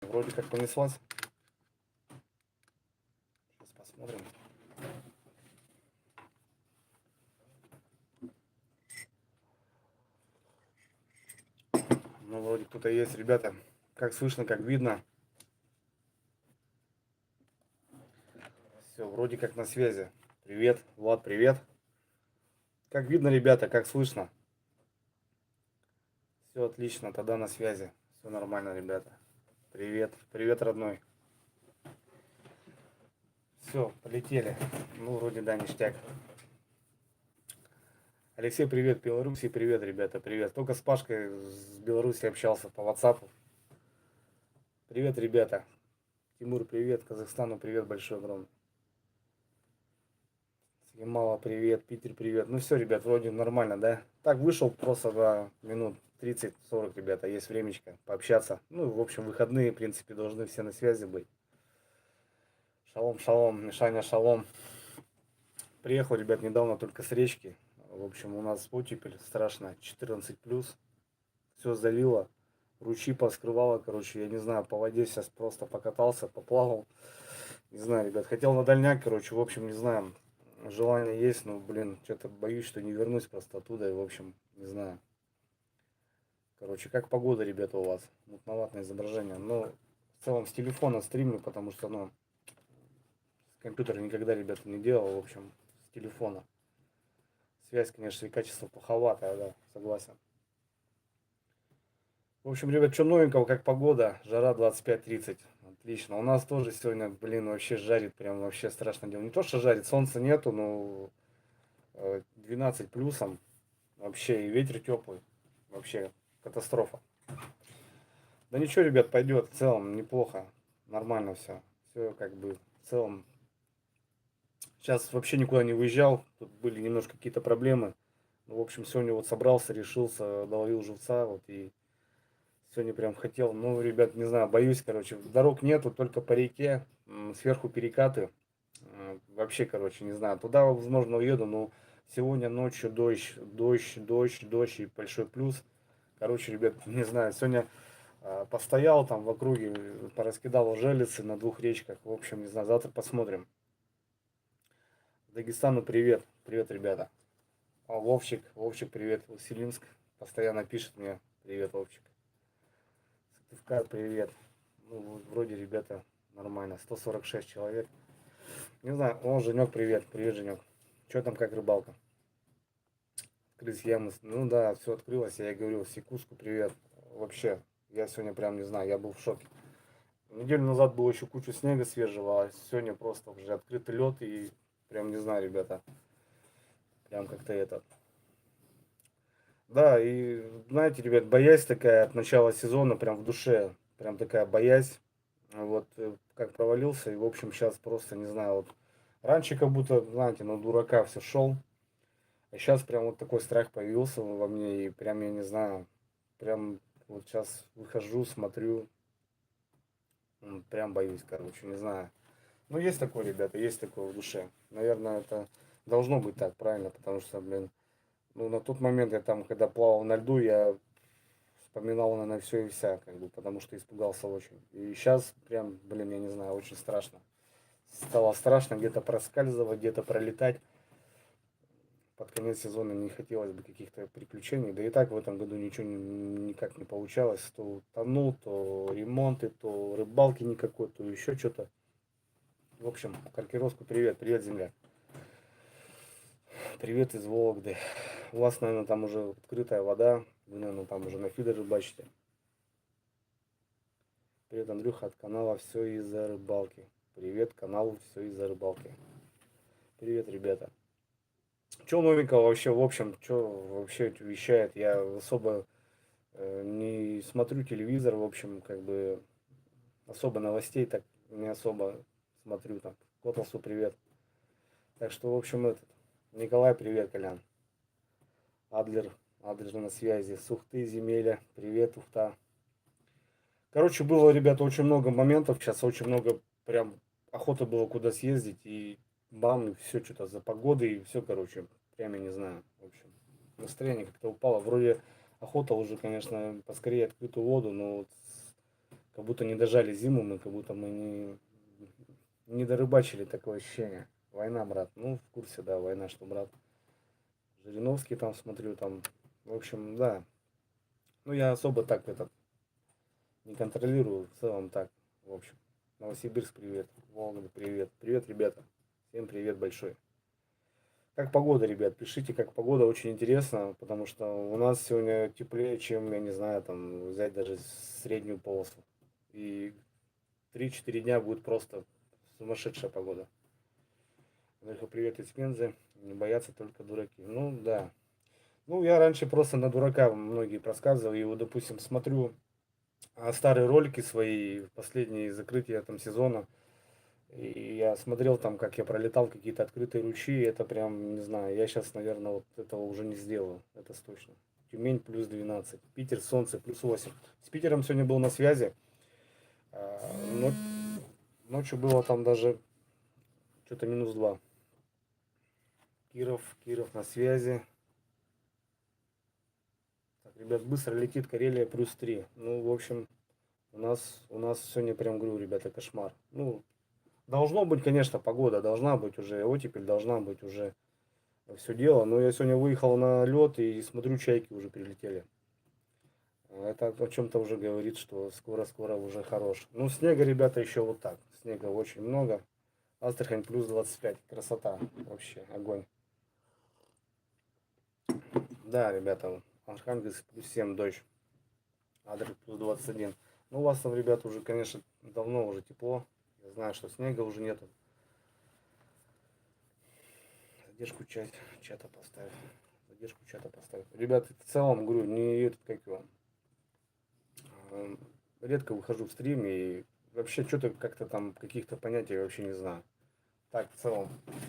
Вроде как понеслась. Сейчас посмотрим. Ну, вроде кто-то есть, ребята. Как слышно, как видно. Все, вроде как на связи. Привет, Влад, привет. Как видно, ребята, как слышно. Все отлично, тогда на связи. Все нормально, ребята. Привет, привет, родной. Все, полетели. Ну, вроде да, ништяк. Алексей, привет, Беларуси, привет, ребята, привет. Только с Пашкой с Беларуси общался по WhatsApp. Привет, ребята. Тимур, привет, Казахстану, привет большой, огромный. Ямала, привет, Питер, привет. Ну все, ребят, вроде нормально, да? Так, вышел просто за минут 30-40, ребята, есть времечко пообщаться. Ну, в общем, выходные, в принципе, должны все на связи быть. Шалом, шалом, Мишаня, шалом. Приехал, ребят, недавно только с речки. В общем, у нас оттепель страшно, 14+. Все залило, ручьи поскрывало, короче, я не знаю, по воде сейчас просто покатался, поплавал. Не знаю, ребят, хотел на дальняк, короче, в общем, не знаю. Желание есть, но, блин, что-то боюсь, что не вернусь просто оттуда. И, в общем, не знаю. Короче, как погода, ребята, у вас? Мутноватное изображение. Но в целом с телефона стримлю, потому что, ну, с компьютера никогда, ребята, не делал. В общем, с телефона. Связь, конечно, и качество плоховатое, да, согласен. В общем, ребят, что новенького, как погода? Жара 25-30. Отлично. У нас тоже сегодня, блин, вообще жарит, прям вообще страшно дело. Не то, что жарит, солнца нету, но 12 плюсом. Вообще, и ветер теплый. Вообще, катастрофа. Да ничего, ребят, пойдет. В целом, неплохо. Нормально все. Все как бы в целом. Сейчас вообще никуда не выезжал. Тут были немножко какие-то проблемы. Ну, в общем, сегодня вот собрался, решился, доловил живца. Вот и сегодня прям хотел. Ну, ребят, не знаю, боюсь, короче. Дорог нету, только по реке. Сверху перекаты. Вообще, короче, не знаю. Туда, возможно, уеду, но сегодня ночью дождь, дождь, дождь, дождь и большой плюс. Короче, ребят, не знаю, сегодня постоял там в округе, пораскидал желицы на двух речках. В общем, не знаю, завтра посмотрим. Дагестану привет. Привет, ребята. Вовчик, Вовчик, привет. Селинск постоянно пишет мне. Привет, Вовчик. Сыктывкар, привет. Ну, вроде, ребята, нормально. 146 человек. Не знаю, Женек, привет. Привет, Женек. Что там, как рыбалка? Открылись ямы. Ну да, все открылось. Я и говорил, Сикуску, привет. Вообще, я сегодня прям не знаю, я был в шоке. Неделю назад было еще кучу снега свежего, а сегодня просто уже открытый лед и прям не знаю, ребята, прям как-то этот. Да, и знаете, ребят, боязнь такая от начала сезона, прям в душе, прям такая боязнь. Вот как провалился, и в общем сейчас просто не знаю, вот раньше как будто, знаете, на дурака все шел, а сейчас прям вот такой страх появился во мне, и прям я не знаю, прям вот сейчас выхожу, смотрю, прям боюсь, короче, не знаю. Ну, есть такое, ребята, есть такое в душе. Наверное, это должно быть так, правильно, потому что, блин, ну, на тот момент я там, когда плавал на льду, я вспоминал, наверное, все и вся, как бы, потому что испугался очень. И сейчас прям, блин, я не знаю, очень страшно. Стало страшно где-то проскальзывать, где-то пролетать. Под конец сезона не хотелось бы каких-то приключений. Да и так в этом году ничего никак не получалось. То тонул, то ремонты, то рыбалки никакой, то еще что-то. В общем, Каркировску привет, привет, земля. Привет из Вологды. У вас, наверное, там уже открытая вода. Вы, наверное, там уже на фидер рыбачите. Привет, Андрюха, от канала «Все из-за рыбалки». Привет, каналу «Все из-за рыбалки». Привет, ребята. Че новенького вообще, в общем, что вообще вещает? Я особо не смотрю телевизор, в общем, как бы особо новостей так не особо смотрю там. Котлсу привет. Так что, в общем, этот. Николай, привет, Колян. Адлер, Адлер на связи. Сухты, Земеля, привет, Ухта. Короче, было, ребята, очень много моментов. Сейчас очень много прям охота было куда съездить. И бам, и все что-то за погодой. И все, короче, прям я не знаю. В общем, настроение как-то упало. Вроде охота уже, конечно, поскорее открытую воду. Но вот Как будто не дожали зиму мы, как будто мы не дорыбачили, такое ощущение. Война, брат. Ну, в курсе, да, война, что, брат. Жириновский там смотрю, там, в общем, да. Ну, я особо так этот не контролирую, в целом так, в общем. Новосибирск, привет. Волга, привет. Привет, ребята. Всем привет большой. Как погода, ребят? Пишите, как погода, очень интересно, потому что у нас сегодня теплее, чем, я не знаю, там, взять даже среднюю полосу. И 3-4 дня будет просто сумасшедшая погода. Только привет из Пензы. Не боятся только дураки. Ну, да. Ну, я раньше просто на дурака многие просказывал. И вот, допустим, смотрю старые ролики свои, последние закрытия там сезона. И я смотрел там, как я пролетал какие-то открытые ручьи. Это прям, не знаю, я сейчас, наверное, вот этого уже не сделаю. Это точно. Тюмень плюс 12. Питер, солнце плюс 8. С Питером сегодня был на связи. Но ночью было там даже что-то минус 2. Киров на связи. Так, ребят, быстро летит Карелия плюс 3. Ну, в общем, у нас сегодня прям, говорю, ребята, кошмар. Ну, должно быть, конечно, погода, должна быть уже оттепель, должна быть уже все дело. Но я сегодня выехал на лед и смотрю, чайки уже прилетели. Это о чем-то уже говорит, что скоро-скоро уже хорош. Ну, снега, ребята, еще вот так. Снега очень много. Астрахань плюс 25. Красота. Вообще, огонь. Да, ребята, Архангельск плюс 7, дождь. Адрес плюс 21. Ну, у вас там, ребята, уже, конечно, давно уже тепло. Я знаю, что снега уже нету. Задержку чата поставь. Задержку чата поставь. Ребята, в целом, говорю, не этот, как его. Редко выхожу в стрим и вообще что-то как-то там каких-то понятий вообще не знаю. Так, в целом,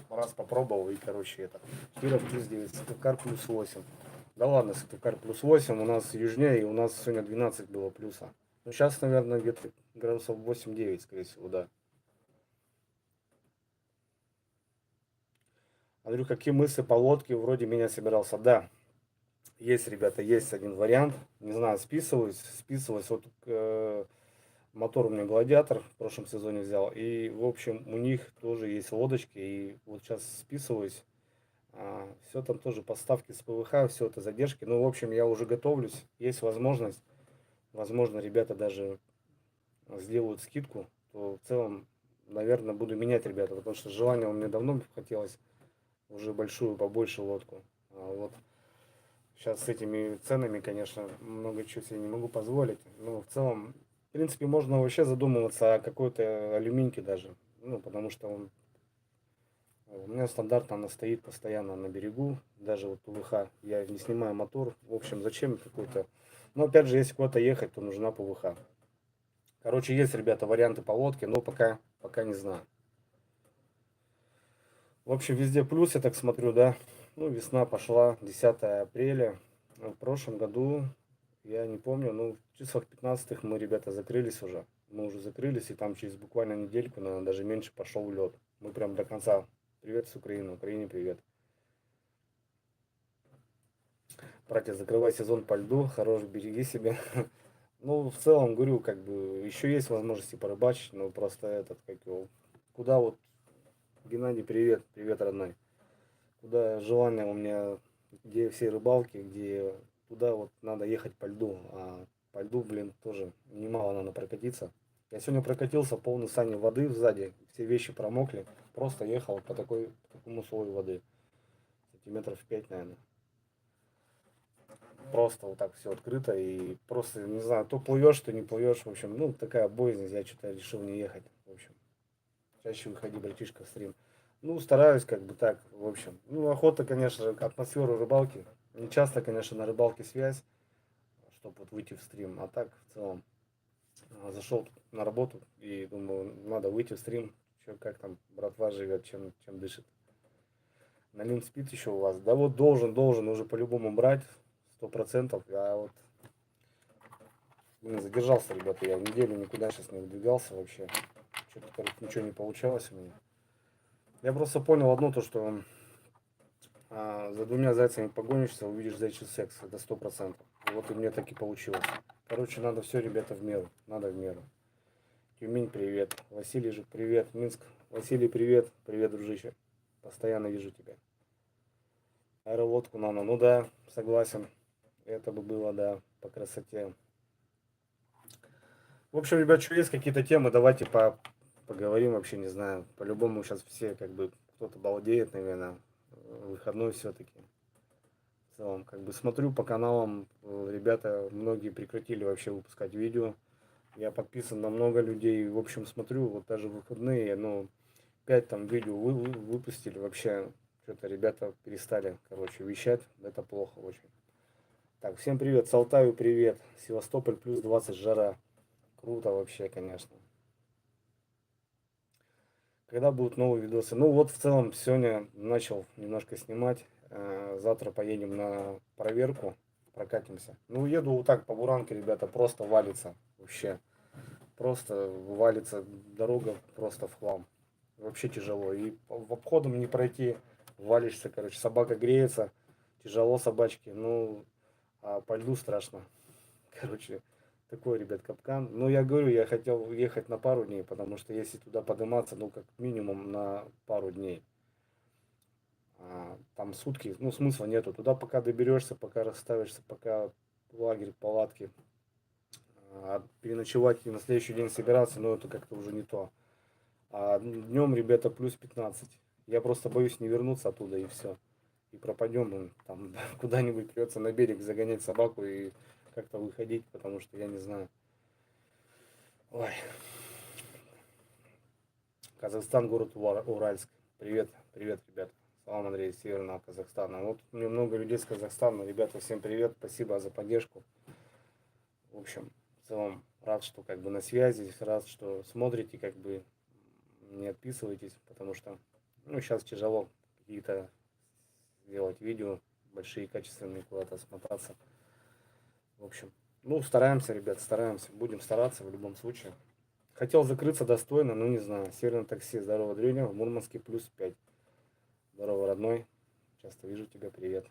раз попробовал и, короче, это. Киров плюс 9, Сыктывкар плюс 8. Да ладно, Сыктывкар плюс 8, у нас южнее, и у нас сегодня 12 было плюса. Ну, сейчас, наверное, где-то градусов 8-9, скорее всего, да. Андрю, какие мысли по лодке? Вроде меня собирался. Да, есть, ребята, есть один вариант. Не знаю, списываюсь. Вот мотор у меня Гладиатор в прошлом сезоне взял. И, в общем, у них тоже есть лодочки. И вот сейчас списываюсь. Все там тоже поставки с ПВХ, все это задержки. Ну, в общем, я уже готовлюсь. Есть возможность. Возможно, ребята даже сделают скидку. То в целом, наверное, буду менять, ребята. Потому что желание у меня давно хотелось уже большую, побольше лодку. Вот сейчас с этими ценами, конечно, много чего себе не могу позволить. Но в целом, в принципе, можно вообще задумываться о какой-то алюминьке даже. Ну, потому что у меня стандартно она стоит постоянно на берегу, даже вот ПВХ. Я не снимаю мотор. В общем, зачем какой-то... Но опять же, если куда-то ехать, то нужна ПВХ. Короче, есть, ребята, варианты по лодке, но пока не знаю. В общем, везде плюс, я так смотрю, да. Ну, весна пошла, 10 апреля. В прошлом году, я не помню, ну, в числах 15 мы, ребята, закрылись уже. Мы уже закрылись, и там через буквально недельку, наверное, даже меньше пошел лед. Мы прям до конца. Привет с Украины, Украине привет. Братья, закрывай сезон по льду, хорош, береги себя. Ну, в целом, говорю, как бы, еще есть возможности порыбачить, но просто этот, как его, куда вот, Геннадий, привет, привет, родной. Куда желание у меня, где все рыбалки, где туда вот надо ехать по льду. А по льду, блин, тоже немало надо прокатиться. Я сегодня прокатился, полный сани воды сзади, все вещи промокли. Просто ехал по такому слою воды. Сантиметров 5, наверное. Просто вот так все открыто и просто, не знаю, то плывешь, то не плывешь. В общем, ну, такая боязнь, я что-то решил не ехать. В общем, чаще выходи, братишка, в стрим. Ну, стараюсь как бы так, в общем. Ну, охота, конечно, атмосферу рыбалки. Не часто, конечно, на рыбалке связь, чтобы вот выйти в стрим. А так, в целом, зашел на работу и думаю, надо выйти в стрим. Что, как там братва живет, чем дышит. Налим спит еще у вас. Да вот должен уже по-любому брать, 100%. А вот, блин, задержался, ребята. Я неделю никуда сейчас не выдвигался вообще. Что-то, короче, ничего не получалось у меня. Я просто понял одно, то что за двумя зайцами погонишься, увидишь зайчий секс. Это 100%. Вот и мне так и получилось. Короче, надо все, ребята, в меру. Надо в меру. Тюмень, привет. Василий же, привет. Минск, Василий, привет. Привет, дружище. Постоянно вижу тебя. Аэроводку надо. Ну да, согласен. Это бы было, да, по красоте. В общем, ребят, что есть какие-то темы, давайте поговорим вообще, не знаю. По-любому сейчас все как бы кто-то балдеет, наверное. Выходной все-таки. В целом, как бы смотрю по каналам, ребята, многие прекратили вообще выпускать видео. Я подписан на много людей. В общем, смотрю, вот даже в выходные, ну, 5 там видео выпустили. Вообще, что-то ребята перестали, короче, вещать. Это плохо очень. Так, всем привет. С Алтаю привет. Севастополь плюс 20 жара. Круто вообще, конечно. Когда будут новые видосы? Ну вот в целом сегодня начал немножко снимать. Завтра поедем на проверку, прокатимся. Ну еду вот так по Буранке, ребята, просто валится вообще. Просто валится дорога просто в хлам. Вообще тяжело. И в обходом не пройти, валишься, короче, собака греется, тяжело собачке, ну, а по льду страшно. Короче, такой, ребят, капкан. Ну, я говорю, я хотел ехать на пару дней, потому что если туда подниматься, ну, как минимум на пару дней. Там сутки, ну, смысла нету. Туда пока доберешься, пока расставишься, пока лагерь, палатки. Переночевать и на следующий день собираться, ну, это как-то уже не то. А днем, ребята, плюс 15. Я просто боюсь не вернуться оттуда и все. И пропадем там куда-нибудь придется на берег загонять собаку и как-то выходить, потому что я не знаю. Ой. Казахстан, город Уральск. Привет, привет, ребят. Салам, Андрей, из Северного Казахстана. Вот мне много людей с Казахстана. Ребята, всем привет. Спасибо за поддержку. В общем, в целом рад, что как бы на связи, рад, что смотрите, как бы не отписывайтесь, потому что ну, сейчас тяжело какие-то делать видео, большие, качественные, куда-то смотаться. В общем, ну, стараемся, ребят, стараемся. Будем стараться в любом случае. Хотел закрыться достойно, но не знаю. Северное такси, здорово, Дрюня, в Мурманске плюс 5. Здорово, родной. Часто вижу тебя, привет.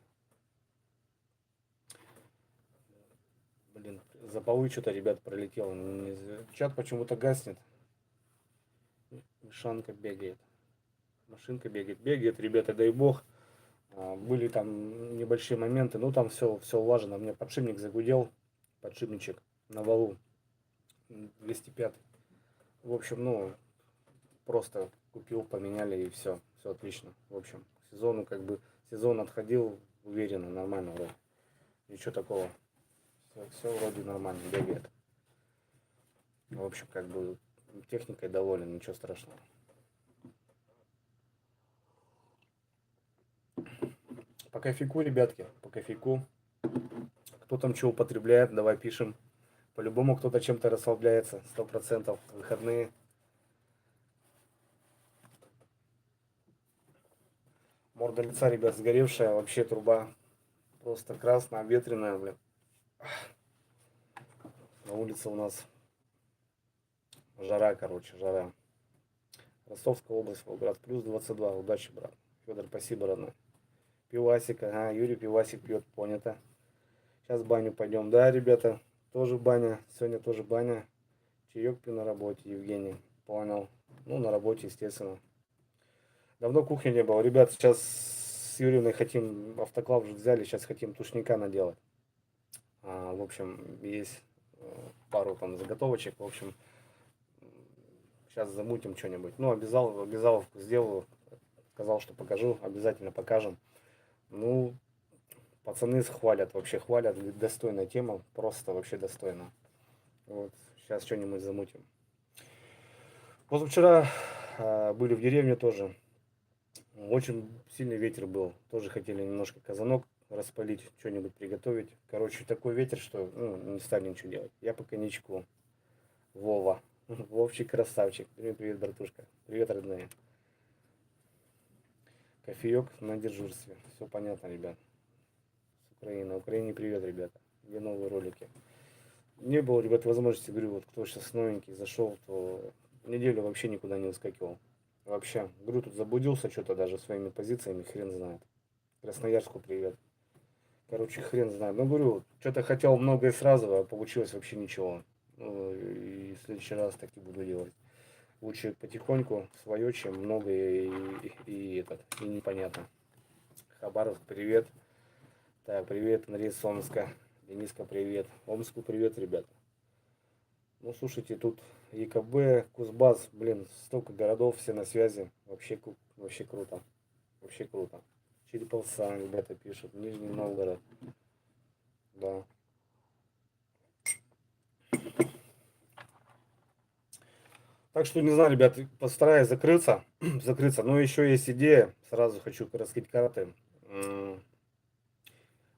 Блин, за полы что-то, ребят, пролетело. Чат почему-то гаснет. Мишанка бегает. Машинка бегает. Бегает, ребята, дай бог. Были там небольшие моменты, ну там все улажено. У меня подшипник загудел, подшипничек на валу 205. В общем, ну, просто купил, поменяли и все отлично. В общем, сезону как бы, сезон отходил уверенно, нормально вроде. Ничего такого. Все вроде нормально, бегает. В общем, как бы техникой доволен, ничего страшного. По кофейку, ребятки, по кофейку. Кто там что употребляет, давай пишем. По-любому кто-то чем-то расслабляется, 100%. Выходные. Морда лица, ребят, сгоревшая, вообще труба. Просто красная, ветреная, блин. На улице у нас жара, короче, жара. Ростовская область, Волгоград, плюс 22. Удачи, брат. Федор, спасибо, родной. Пивасик, ага, Юрий пивасик пьет, понято. Сейчас в баню пойдем. Да, ребята, тоже баня. Сегодня тоже баня. Чаек пью на работе, Евгений. Понял. Ну, на работе, естественно. Давно кухни не было. Ребят, сейчас с Юрьевной хотим, автоклав уже взяли, сейчас хотим тушника наделать. В общем, есть пару там заготовочек. В общем, сейчас замутим что-нибудь. Ну, обязаловку сделаю. Сказал, что покажу. Обязательно покажем. Ну, пацаны хвалят, вообще хвалят. Достойная тема. Просто вообще достойно. Вот, сейчас что-нибудь замутим. Позавчера были в деревне тоже. Очень сильный ветер был. Тоже хотели немножко казанок распалить, что-нибудь приготовить. Короче, такой ветер, что ну, не стали ничего делать. Я по коньячку. Вова. Вовчик красавчик. Привет, привет, братушка. Привет, родные. Кофеек на дежурстве. Все понятно, ребят. С Украины. Украине привет, ребята. Где новые ролики? Не было, ребят, возможности, говорю, вот кто сейчас новенький зашел, то неделю вообще никуда не выскакивал. Вообще. Говорю, тут заблудился что-то даже своими позициями, хрен знает. Красноярску привет. Короче, хрен знает. Ну, говорю, что-то хотел многое сразу, а получилось вообще ничего. Ну, и в следующий раз так и буду делать. Лучше потихоньку свое, чем много и непонятно. Хабаровск, привет. Так, привет, Андрей с Омска. Дениска, привет. Омску привет, ребята. Ну, слушайте, тут ЕКБ, Кузбасс, блин, столько городов, все на связи. Вообще круто. Вообще круто. Череповца, ребята пишут. Нижний Новгород. Да. Так что, не знаю, ребят, постараюсь закрыться. закрыться. Но еще есть идея. Сразу хочу раскрыть карты.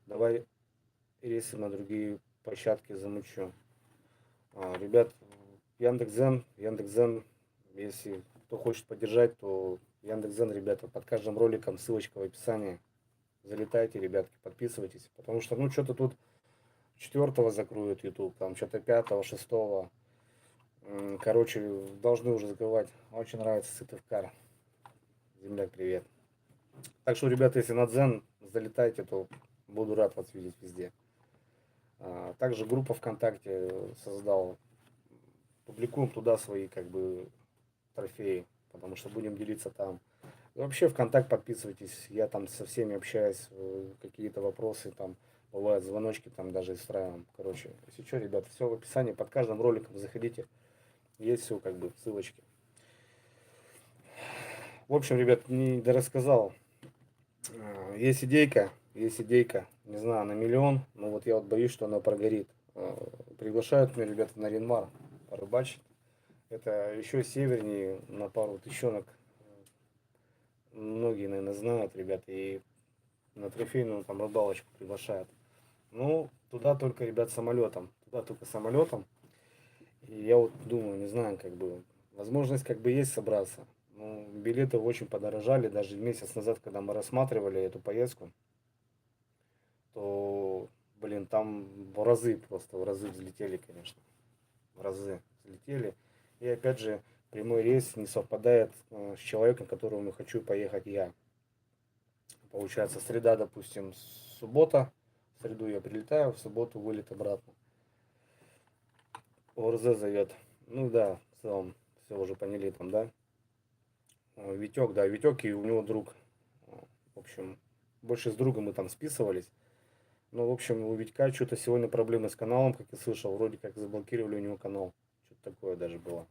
Давай рейсы на другие площадки замучу. Ребят, Яндекс.Зен, если кто хочет поддержать, то Яндекс.Зен, ребята, под каждым роликом ссылочка в описании. Залетайте, ребятки, подписывайтесь. Потому что, ну, что-то тут 4 закроют YouTube, там что-то 5, 6. Короче, должны уже закрывать. Очень нравится Сыктывкар. Земляк, привет. Так что, ребята, если на Дзен залетайте, то буду рад вас видеть везде. Также группа ВКонтакте создал. Публикуем туда свои, как бы, трофеи, потому что будем делиться там. И вообще ВКонтакт подписывайтесь, я там со всеми общаюсь, какие-то вопросы там, бывают звоночки там даже устраиваем. Короче, если что, ребята, все в описании, под каждым роликом заходите, есть все как бы ссылочки. В общем, ребят, не дорассказал. Есть идейка, не знаю, на миллион, но вот я вот боюсь, что она прогорит. Приглашают меня ребята на Ринмар порыбачить. Это еще севернее, на пару тыщенок. Многие, наверное, знают, ребята, и на трофейную там рыбалочку приглашают. Ну, туда только, ребят, самолетом. Туда только самолетом. И я вот думаю, не знаю, как бы, возможность как бы есть собраться. Ну, билеты очень подорожали, даже месяц назад, когда мы рассматривали эту поездку, то, блин, там в разы взлетели, конечно. В разы взлетели. И опять же, прямой рейс не совпадает с человеком, которому хочу поехать я. Получается, среда, допустим, суббота. В среду я прилетаю, в субботу вылет обратно. ОРЗ зовет. Ну да, в целом, все уже поняли там, да. Витек, да, Витек и у него друг. В общем, больше с другом мы там списывались. Но, в общем, у Витька что-то сегодня проблемы с каналом, как я слышал. Вроде как заблокировали у него канал. Что-то такое даже было.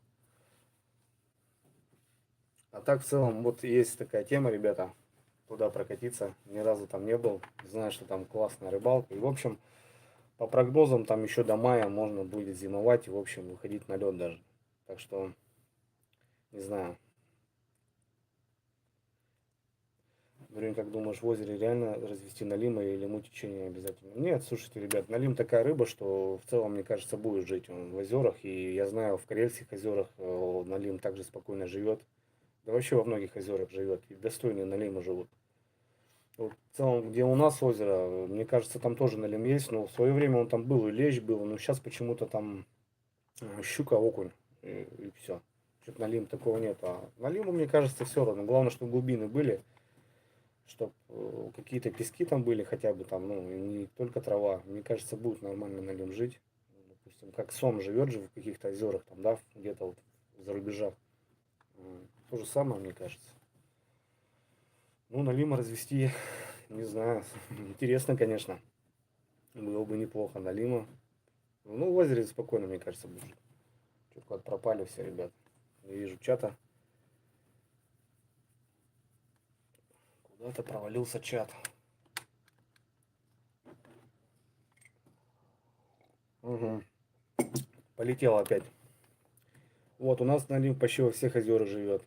А так, в целом, вот есть такая тема, ребята. Туда прокатиться. Ни разу там не был. Знаю, что там классная рыбалка. И, в общем, по прогнозам, там еще до мая можно будет зимовать и, в общем, выходить на лед даже. Так что, не знаю. Блин, как думаешь, в озере реально развести налима или ему течение обязательно? Нет, слушайте, ребят, налим такая рыба, что в целом, мне кажется, будет жить он в озерах. И я знаю, в Карельских озерах налим также спокойно живет. Да вообще во многих озерах живет. И достойные налимы живут. Вот в целом, где у нас озеро, мне кажется, там тоже налим есть. Но в свое время он там был, и лещ был. Но сейчас почему-то там щука, окунь и все. Что-то налим такого нет. А налиму, мне кажется, все равно. Главное, чтобы глубины были, чтобы какие-то пески там были хотя бы там, ну, и не только трава. Мне кажется, будет нормально налим жить. Допустим, как Сом живет же в каких-то озерах там, да, где-то вот за рубежах. То же самое, мне кажется. Ну, налима развести, не знаю, интересно, конечно. Было бы неплохо налима. Ну, в озере спокойно, мне кажется, будет. Что-то куда-то пропали все, ребят. Не вижу чата. Куда-то провалился чат. Угу. Полетел опять. Вот, у нас налим почти во всех озерах живет.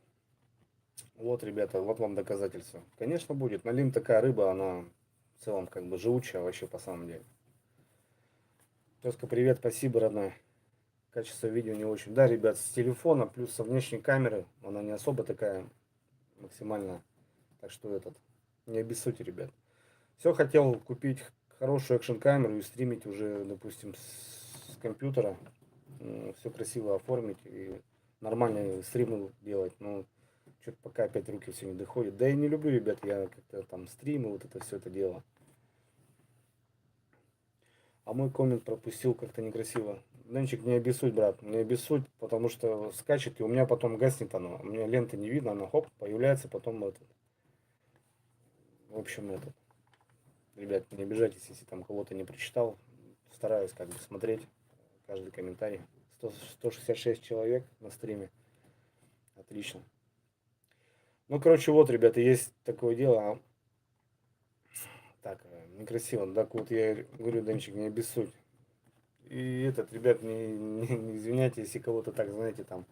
Вот, ребята, вот вам доказательство. Конечно, будет. Налим такая рыба, она в целом как бы живучая вообще по самом деле. Тезка, привет, спасибо, родная. Качество видео не очень. Да, ребят, с телефона плюс со внешней камеры она не особо такая максимальная. Так что не обессудьте, ребят. Все, хотел купить хорошую экшн камеру и стримить уже, допустим, с компьютера. Все красиво оформить и нормальные стримы делать. Но что-то пока опять руки все не доходят. Да и не люблю, ребят, я как-то там стримы, вот это все это дело. А мой коммент пропустил как-то некрасиво. Денчик, не обессудь, брат, не обессудь, потому что скачет, и у меня потом гаснет оно. У меня лента не видно, она хоп, появляется, потом это. В общем, это. Ребят, не обижайтесь, если там кого-то не прочитал. Стараюсь как бы смотреть каждый комментарий. 166 человек на стриме. Отлично. Ну, короче, вот, ребята, есть такое дело. Так, некрасиво. Так вот, я говорю, Денчик, не обессудь. И этот, ребят, не извиняйте, если кого-то так, знаете, там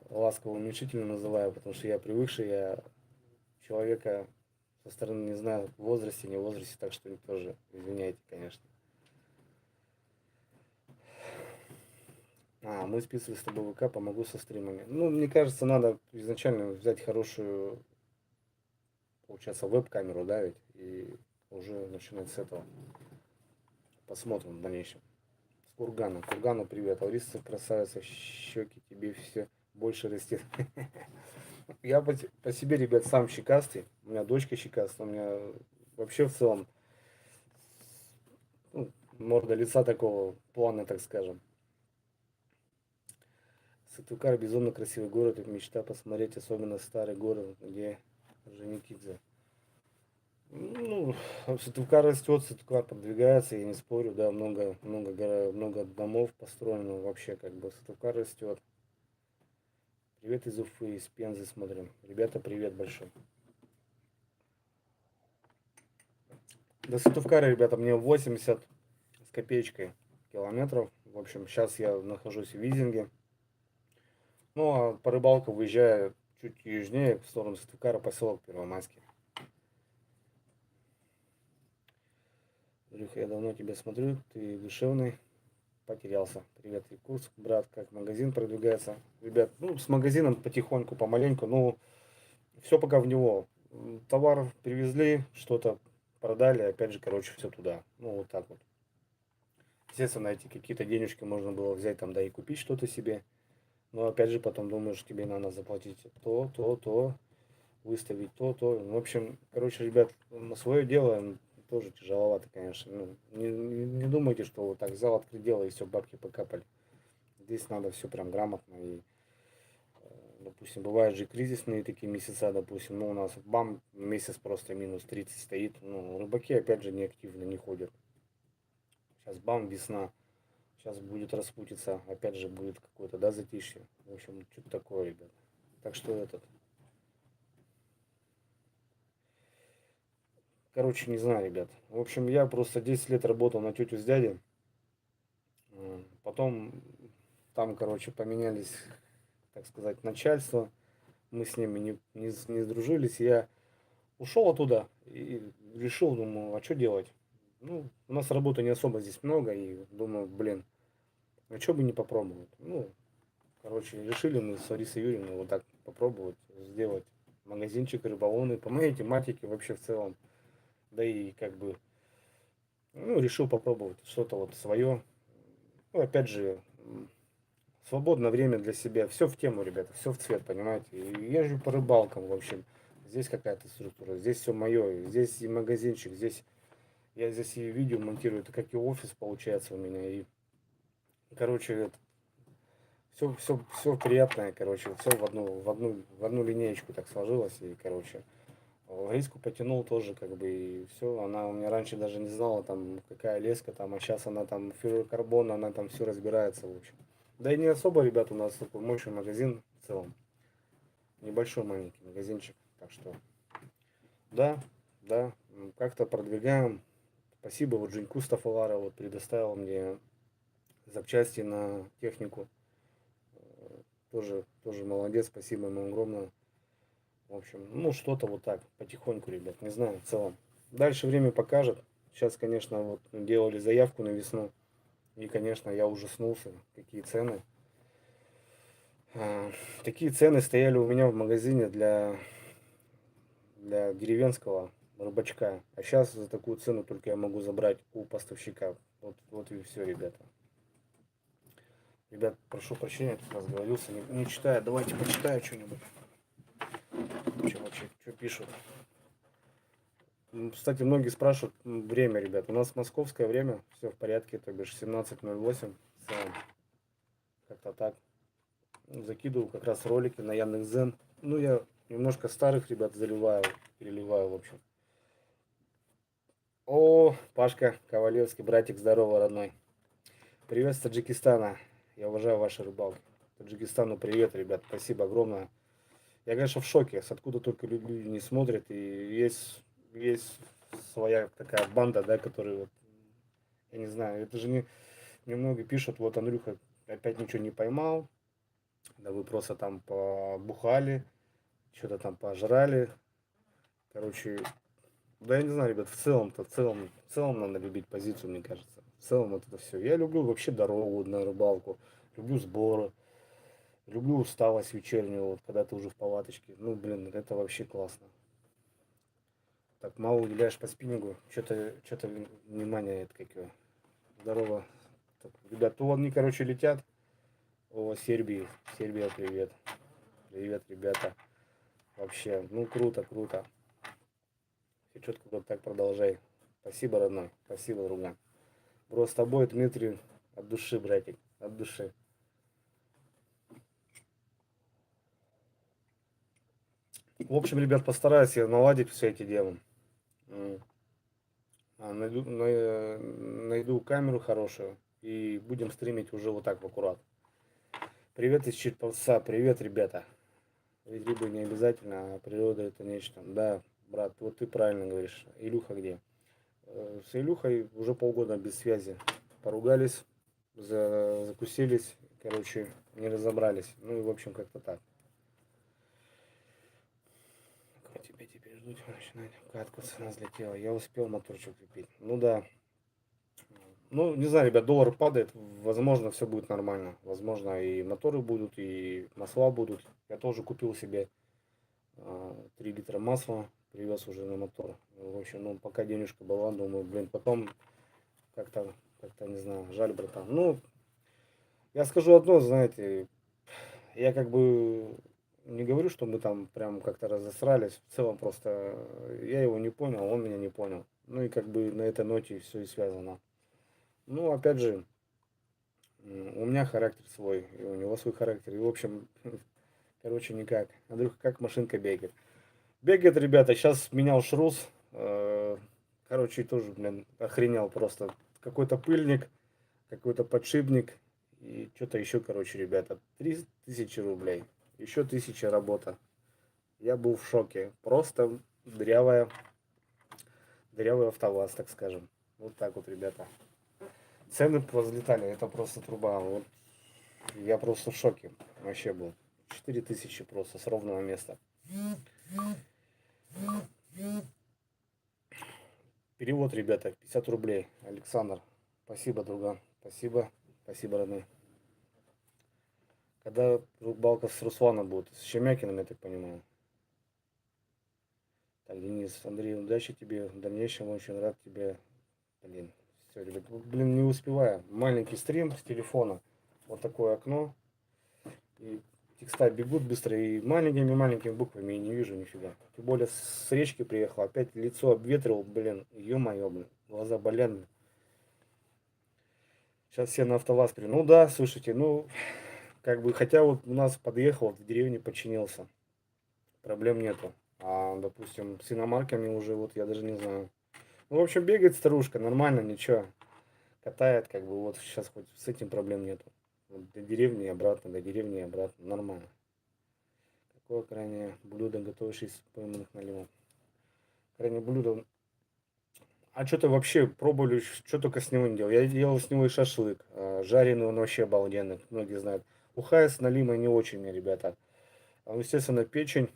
ласково уменьшительно называю, потому что я привыкший, я человека со стороны не знаю, в возрасте, не в возрасте, так что тоже извиняйте, конечно. Мы списывали с тобой ВК, помогу со стримами. Ну, мне кажется, надо изначально взять хорошую, получается, веб-камеру, да, ведь, и уже начинать с этого. Посмотрим в дальнейшем. С Кургана. Кургану привет. Лариса, красавица, щеки тебе все больше растет. Я по себе, ребят, сам щекастый. У меня дочка щекастая. У меня вообще в целом ну, морда лица такого плана, так скажем. Сыктывкар безумно красивый город. Это мечта посмотреть, особенно старый город, где Орджоникидзе. Ну, Сыктывкар растет, Сыктывкар продвигается, я не спорю, да, много домов построено вообще, как бы Сыктывкар растет. Привет из Уфы, из Пензы смотрим. Ребята, привет большой. До Сыктывкара, ребята, мне 80 с копеечкой километров. В общем, сейчас я нахожусь в Визинге. Ну, а по рыбалке выезжаю чуть южнее, в сторону Сыктывкара, поселок Первомайский. Илюха, я давно тебя смотрю, ты душевный, потерялся. Привет, Якутск, брат, как магазин продвигается. Ребят, ну, с магазином потихоньку, помаленьку, ну, все пока в него. Товар привезли, что-то продали, опять же, короче, все туда. Ну, вот так вот. Естественно, эти какие-то денежки можно было взять там, да и купить что-то себе. Но опять же, потом думаешь, тебе надо заплатить то, выставить то. В общем, короче, ребят, на свое дело тоже тяжеловато, конечно. Ну, не думайте, что вот так взял, открыл дело и все, бабки покапали. Здесь надо все прям грамотно. И, допустим, бывают же кризисные такие месяца, допустим, ну, у нас бам, месяц просто минус 30 стоит. Ну, рыбаки, опять же, неактивно не ходят. Сейчас бам, весна. Сейчас будет распутиться, опять же будет какое-то, да, затишье. В общем, что-то такое, ребят. Так что этот. Короче, не знаю, ребят. В общем, я просто 10 лет работал на тетю с дядей. Потом там, короче, поменялись, так сказать, начальство. Мы с ними не сдружились. Я ушел оттуда и решил, думаю, а что делать? Ну, у нас работы не особо здесь много. И думаю, блин, а что бы не попробовать? Ну, короче, решили мы с Ларисой Юрьевной вот так попробовать сделать магазинчик рыболовный по моей тематике вообще в целом. Да и как бы, ну, решил попробовать что-то вот свое. Ну, опять же, свободное время для себя. Все в тему, ребята, все в цвет, понимаете. И езжу по рыбалкам, в общем. Здесь какая-то структура, здесь все мое, здесь и магазинчик, здесь я здесь и видео монтирую, это как и офис получается у меня. И, короче, все приятное, короче, все в одну линеечку так сложилось, и, короче, риску потянул тоже, как бы, и все, она у меня раньше даже не знала, там, какая леска, там, а сейчас она там, флюорокарбон, она там все разбирается, в общем. Да и не особо, ребят, у нас такой мощный магазин в целом, небольшой маленький магазинчик, так что, да, как-то продвигаем. Спасибо, вот Женьку Стафалара вот предоставил мне запчасти на технику. Тоже молодец, спасибо ему огромное. В общем, ну что-то вот так, потихоньку, ребят, не знаю, в целом. Дальше время покажет. Сейчас, конечно, вот делали заявку на весну. И, конечно, я ужаснулся, какие цены. Такие цены стояли у меня в магазине для деревенского рыбачка. А сейчас за такую цену только я могу забрать у поставщика. Вот и все, ребята. Ребят, прошу прощения, тут разговорился, не читаю. Давайте почитаю что-нибудь. Что вообще, что пишут. Кстати, многие спрашивают время, ребят. У нас московское время, все в порядке, то бишь 17:08 целом. Как-то так. Закидываю как раз ролики на Яндекс.Дзен. Ну, я немножко старых ребят заливаю, переливаю, в общем. О, Пашка Ковалевский, братик, здорово, родной. Привет с Таджикистана. Я уважаю ваши рыбалки. Таджикистану привет, ребят. Спасибо огромное. Я, конечно, в шоке, с откуда только люди не смотрят. И есть своя такая банда, да, которые, вот, я не знаю, это же немного пишут, вот Андрюха опять ничего не поймал. Да вы просто там побухали, что-то там пожрали. Короче, да я не знаю, ребят, в целом надо любить позицию, мне кажется. В целом вот это все. Я люблю вообще дорогу на рыбалку, люблю сборы, люблю усталость вечернюю, вот когда ты уже в палаточке. Ну, блин, это вообще классно. Так, мало уделяешь по спиннингу, что-то внимание это какое. Здорово. Так, ребят, то они, короче, летят. О, Сербии. Сербия, привет. Привет, ребята. Вообще, ну круто, круто. Все четко вот так продолжай. Спасибо, родной. Спасибо, друган. Бро, с тобой, Дмитрий, от души, братик. От души. В общем, ребят, постараюсь я наладить все эти дела. Найду камеру хорошую и будем стримить уже вот так в аккурат. Привет из Череповца. Привет, ребята. Ведь рыба не обязательно, а природа это нечто. Да, брат, вот ты правильно говоришь. Илюха где? С Илюхой уже полгода без связи. Поругались, закусились, короче, не разобрались. Ну и в общем как-то так. Как тебя теперь ждут, начинать. Катка цена взлетела. Я успел моторчик купить. Ну да. Ну, не знаю, ребят, доллар падает. Возможно, все будет нормально. Возможно, и моторы будут, и масла будут. Я тоже купил себе 3 литра масла. Привез уже на мотор. В общем, ну, пока денежка была, думаю, блин, потом как-то, не знаю, жаль, братан. Ну, я скажу одно, знаете, я как бы не говорю, что мы там прям как-то разосрались. В целом просто я его не понял, он меня не понял. Ну и как бы на этой ноте все и связано. Ну, опять же, у меня характер свой, и у него свой характер. И, в общем, короче, никак. Андрюха, как машинка бегает. Бегает, ребята, сейчас менял шрус. Короче, тоже, блин, охренел просто. Какой-то пыльник, какой-то подшипник. И что-то еще, короче, ребята. 3000 рублей. Еще 1000 работа. Я был в шоке. Просто дырявый автоваз, так скажем. Вот так вот, ребята. Цены возлетали, это просто труба. Вот я просто в шоке вообще был. 4000 просто с ровного места. Перевод, ребята, 50 рублей. Александр, спасибо, друган. Спасибо, спасибо, родной. Когда рыбалка с Русланом будет? С Щемякиным, я так понимаю. Так, Денис, Андрей, удачи тебе. В дальнейшем очень рад тебе. Блин, все, ребят, блин, не успеваю. Маленький стрим с телефона. Вот такое окно. И текста бегут быстро и маленькими-маленькими буквами, и не вижу нифига. Тем более с речки приехал, опять лицо обветрил, блин, ё-моё, блин, глаза болят. Сейчас все на АвтоВАЗ приду. Ну да, слушайте, ну, как бы, хотя вот у нас подъехал, в деревне починился, проблем нету. А, допустим, с иномарками уже, вот, я даже не знаю. Ну, в общем, бегает старушка, нормально, ничего, катает, как бы, вот, сейчас хоть с этим проблем нету. Вот до деревни и обратно, до деревни и обратно, нормально. Какое крайнее блюдо готовишь из пойманных наливок? Крайнее блюдо. А что ты вообще пробовали, что только с него не делал? Я делал с него и шашлык. Жареный он вообще обалденный, многие знают. Ухая с налимой не очень мне, ребята. Естественно, печень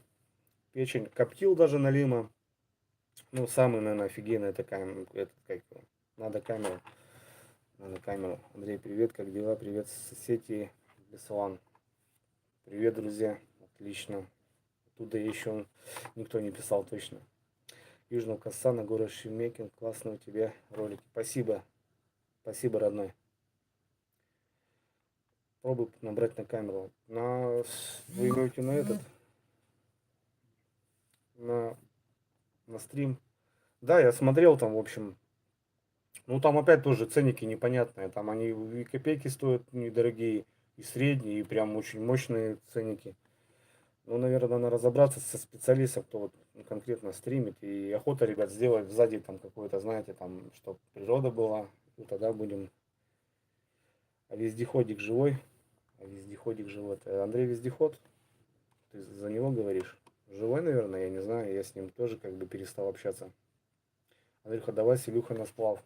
коптил даже налима. Ну, самый, наверное, офигенный такая, этот, как его, надо камеру. Надо камеру. Андрей, привет, как дела? Привет, соседи, Беслан. Привет, друзья. Отлично. Оттуда еще никто не писал точно. Южного Касана, город Шемекин. Классный у тебя ролик. Спасибо. Спасибо, родной. Пробуй набрать на камеру. Вы имеете на этот, на, на стрим. Да, я смотрел там, в общем, Ну, там опять тоже ценники непонятные. Там они и копейки стоят недорогие, и средние, и прям очень мощные ценники. Ну, наверное, надо разобраться со специалистом, кто вот конкретно стримит. И охота, ребят, сделать сзади там какой-то, знаете, там, чтобы природа была. И тогда будем... А вездеходик живой? А вездеходик живой. Это Андрей Вездеход? Ты за него говоришь? Живой, наверное, я не знаю. Я с ним тоже как бы перестал общаться. Андрюха, давай с Илюхой на сплав.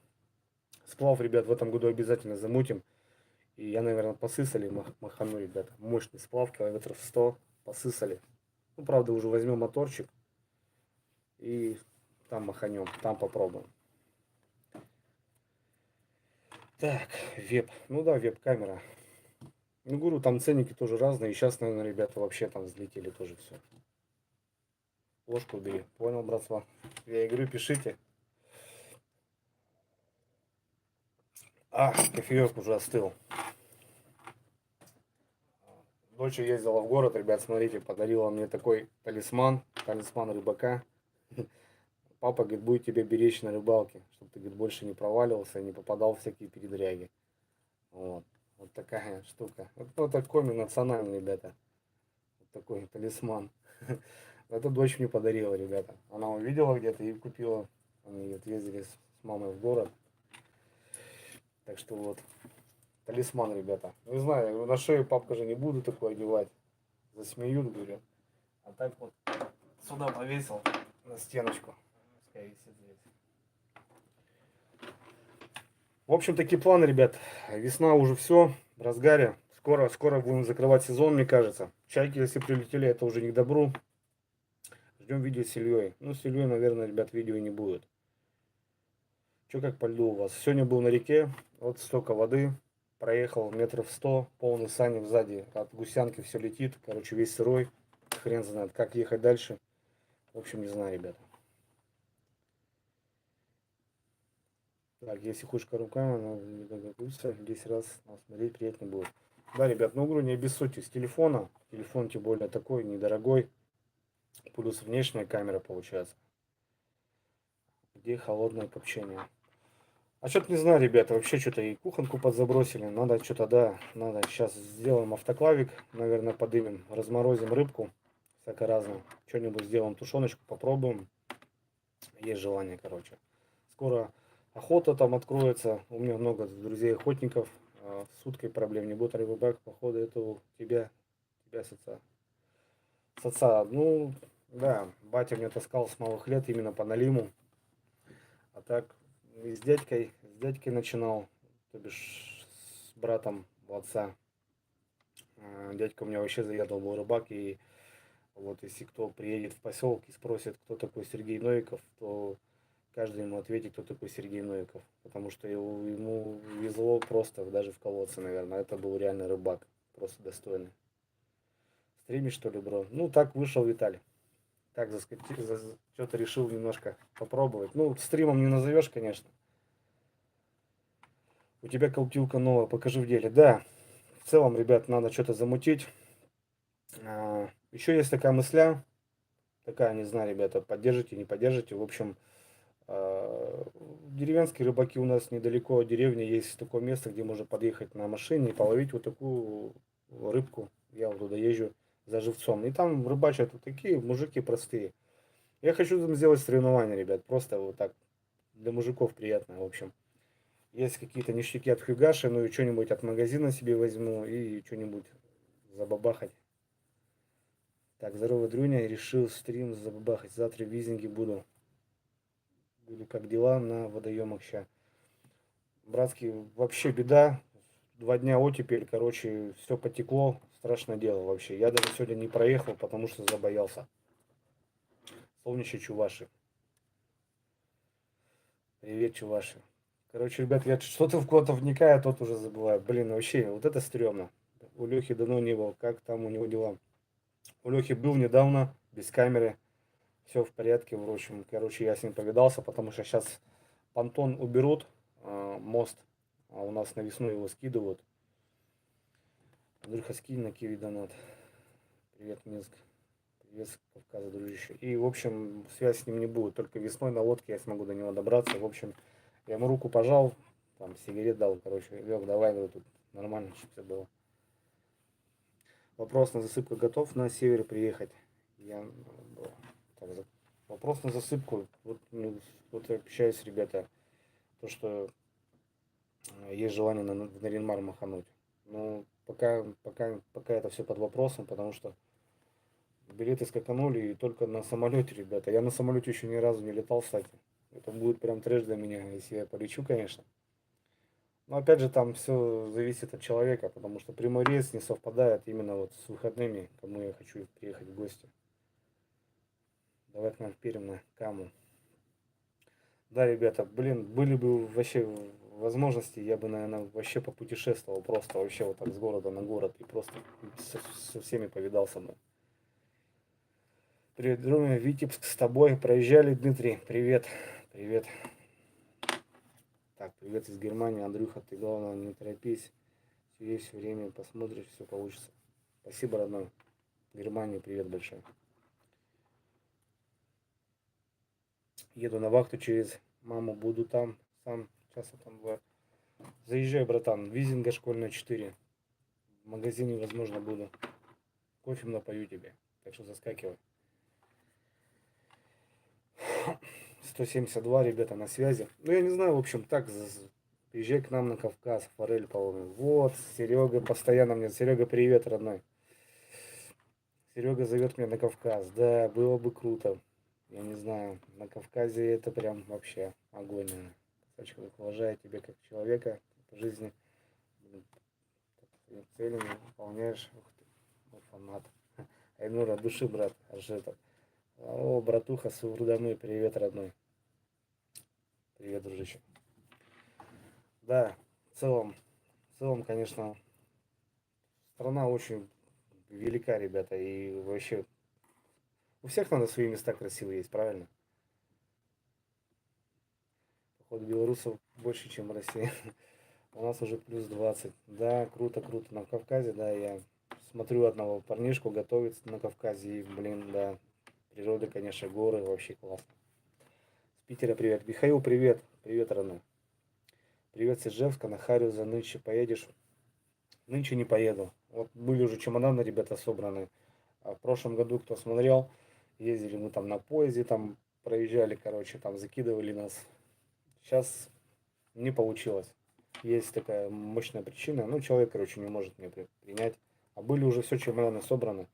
Сплав, ребят, в этом году обязательно замутим. И я, наверное, посысали махану, ребята. Мощный сплав, километров 100 посысали. Ну, правда, уже возьмем моторчик и там маханем, там попробуем. Так, веб. Ну да, веб-камера. Ну, говорю, там ценники тоже разные. И сейчас, наверное, ребята вообще там взлетели тоже все. Ложку убери. Понял, братва? Я говорю, пишите. А, кофеек уже остыл. Дочь ездила в город, ребят, смотрите, подарила мне такой талисман, талисман рыбака. Папа, говорит, будет тебя беречь на рыбалке, чтобы ты, говорит, больше не проваливался, не попадал в всякие передряги. Вот. Вот такая штука. Вот такой мне национальный, ребята. Вот такой талисман. Это дочь мне подарила, ребята. Она увидела где-то и купила. Они вот ездили с мамой в город. Так что вот. Талисман, ребята. Не знаю, я говорю, на шею папка же не буду такой одевать. Засмеют, говорю. А так вот сюда повесил на стеночку. Пускай висит здесь. В общем, такие планы, ребят. Весна уже все, в разгаре. Скоро будем закрывать сезон, мне кажется. Чайки, если прилетели, это уже не к добру. Ждем видео с Ильей. Ну, с Ильей, наверное, ребят, видео не будет. Че как по льду у вас? Сегодня был на реке, вот столько воды. Проехал метров 100, полный сани сзади. От гусянки все летит. Короче, весь сырой. Хрен знает, как ехать дальше. В общем, не знаю, ребята. Так, если хочешь руками, она не догадывается, 10 раз смотреть приятнее будет. Да, ребят, ну говорю, не обессудьте с телефона. Телефон тем более такой, недорогой. Плюс внешняя камера получается. Где холодное копчение. А что-то не знаю, ребята, вообще что-то и кухонку подзабросили. Надо что-то, да, надо сейчас сделаем автоклавик, наверное, подымем, разморозим рыбку, всякое разное. Что-нибудь сделаем, тушеночку попробуем. Есть желание, короче. Скоро охота там откроется. У меня много друзей охотников. С уткой проблем не будет. Рыбак, походу, это у тебя с отца. Ну, да, батя меня таскал с малых лет именно по налиму. А так, и с дядькой начинал, то бишь с братом у отца. Дядька у меня вообще заядлый был рыбак, и вот если кто приедет в поселок и спросит, кто такой Сергей Новиков, то каждый ему ответит, кто такой Сергей Новиков. Потому что ему везло просто даже в колодце, наверное. Это был реально рыбак, просто достойный. Стримишь, что ли, бро? Ну, так вышел Виталий. Так, что-то решил немножко попробовать. Ну, стримом не назовешь, конечно. У тебя коптилка новая, покажи в деле. Да, в целом, ребят, надо что-то замутить. Еще есть такая мысля, такая, не знаю, ребята, поддержите, не поддержите. В общем, деревенские рыбаки у нас недалеко от деревни есть такое место, где можно подъехать на машине и половить вот такую рыбку. Я вот туда езжу за живцом. И там рыбачат вот такие мужики простые. Я хочу там сделать соревнования, ребят, просто вот так, для мужиков приятно, в общем. Есть какие-то ништяки от Хьюгаши, ну и что-нибудь от магазина себе возьму и что-нибудь забабахать. Так, здорово, Дрюня, решил стрим забабахать. Завтра в Визинге буду. Как дела на водоемах ща. Братский, вообще беда. 2 дня оттепель, короче, все потекло. Страшное дело вообще. Я даже сегодня не проехал, потому что забоялся. Солнечные Чуваши. Привет, Чуваши. Короче, ребят, я что-то в кого-то вникаю, а тот уже забываю. Блин, вообще, вот это стрёмно. У Лехи давно не был. Как там у него дела? У Лехи был недавно, без камеры. Все в порядке, в общем. Короче, я с ним повидался, потому что сейчас понтон уберут, мост. А у нас на весну его скидывают. Андрюха, скинь на Киви донат. Привет, Минск. Привет с Кавказа, дружище. И, в общем, связь с ним не будет. Только весной на лодке я смогу до него добраться. В общем, Я ему руку пожал, там сигарет дал, короче, лег, давай, говорю, тут нормально, чтобы все было. Вопрос на засыпку готов на север приехать. Я, так, вопрос на засыпку. Вот, ну, вот общаюсь, ребята, то, что есть желание в Нарьян-Мар махануть. Но пока это все под вопросом, потому что билеты скаканули и только на самолете, ребята. Я на самолете еще ни разу не летал, кстати. Это будет прям трэш для меня, если я полечу, конечно. Но опять же, там все зависит от человека, потому что прямой рейс не совпадает именно вот с выходными, кому я хочу приехать в гости. Давай к нам в Пермь на Каму. Да, ребята, блин, были бы вообще возможности, я бы, наверное, вообще попутешествовал просто вообще вот так с города на город и просто со всеми повидался бы. Привет, Друмя, Витебск с тобой. Проезжали, Дмитрий. Привет. Привет. Так, привет из Германии. Андрюха, ты главное не торопись. Есть время, посмотришь, все получится. Спасибо, родной. Германии привет большой. Еду на вахту через маму, буду там. Сам часто там бывает. Заезжай, братан. Визинга школьная 4. В магазине, возможно, буду. Кофе напою тебе. Так что заскакивай. 172, ребята, на связи. Ну, я не знаю, в общем, так, приезжай к нам на Кавказ, форель половину. Вот, Серега постоянно мне. Серега, привет, родной. Серега зовет меня на Кавказ. Да, было бы круто. Я не знаю, на Кавказе это прям вообще огонь. Сачка, уважаю тебя как человека по жизни. Цели не выполняешь. Ух ты, вот фанат. Айнур, от души, брат. Аж это. О, братуха, Сурдамы, привет, родной. Привет, дружище. Да, в целом, конечно, страна очень велика, ребята, и вообще у всех надо свои места красивые есть, правильно? Походу белорусов больше, чем в России. У нас уже плюс 20. Да, круто, круто. На Кавказе, да, я смотрю одного парнишку, готовится на Кавказе, и, блин, да, природа, конечно, горы, вообще классно. С Питера привет. Михаил, привет. Привет, родной. Привет с Ижевска, на Харю нынче поедешь? Нынче не поеду. Вот были уже чемоданы, ребята, собраны. А в прошлом году, кто смотрел, ездили мы там на поезде, там проезжали, короче, там закидывали нас. Сейчас не получилось. Есть такая мощная причина. Ну, человек, короче, не может меня принять. А были уже все чемоданы собраны.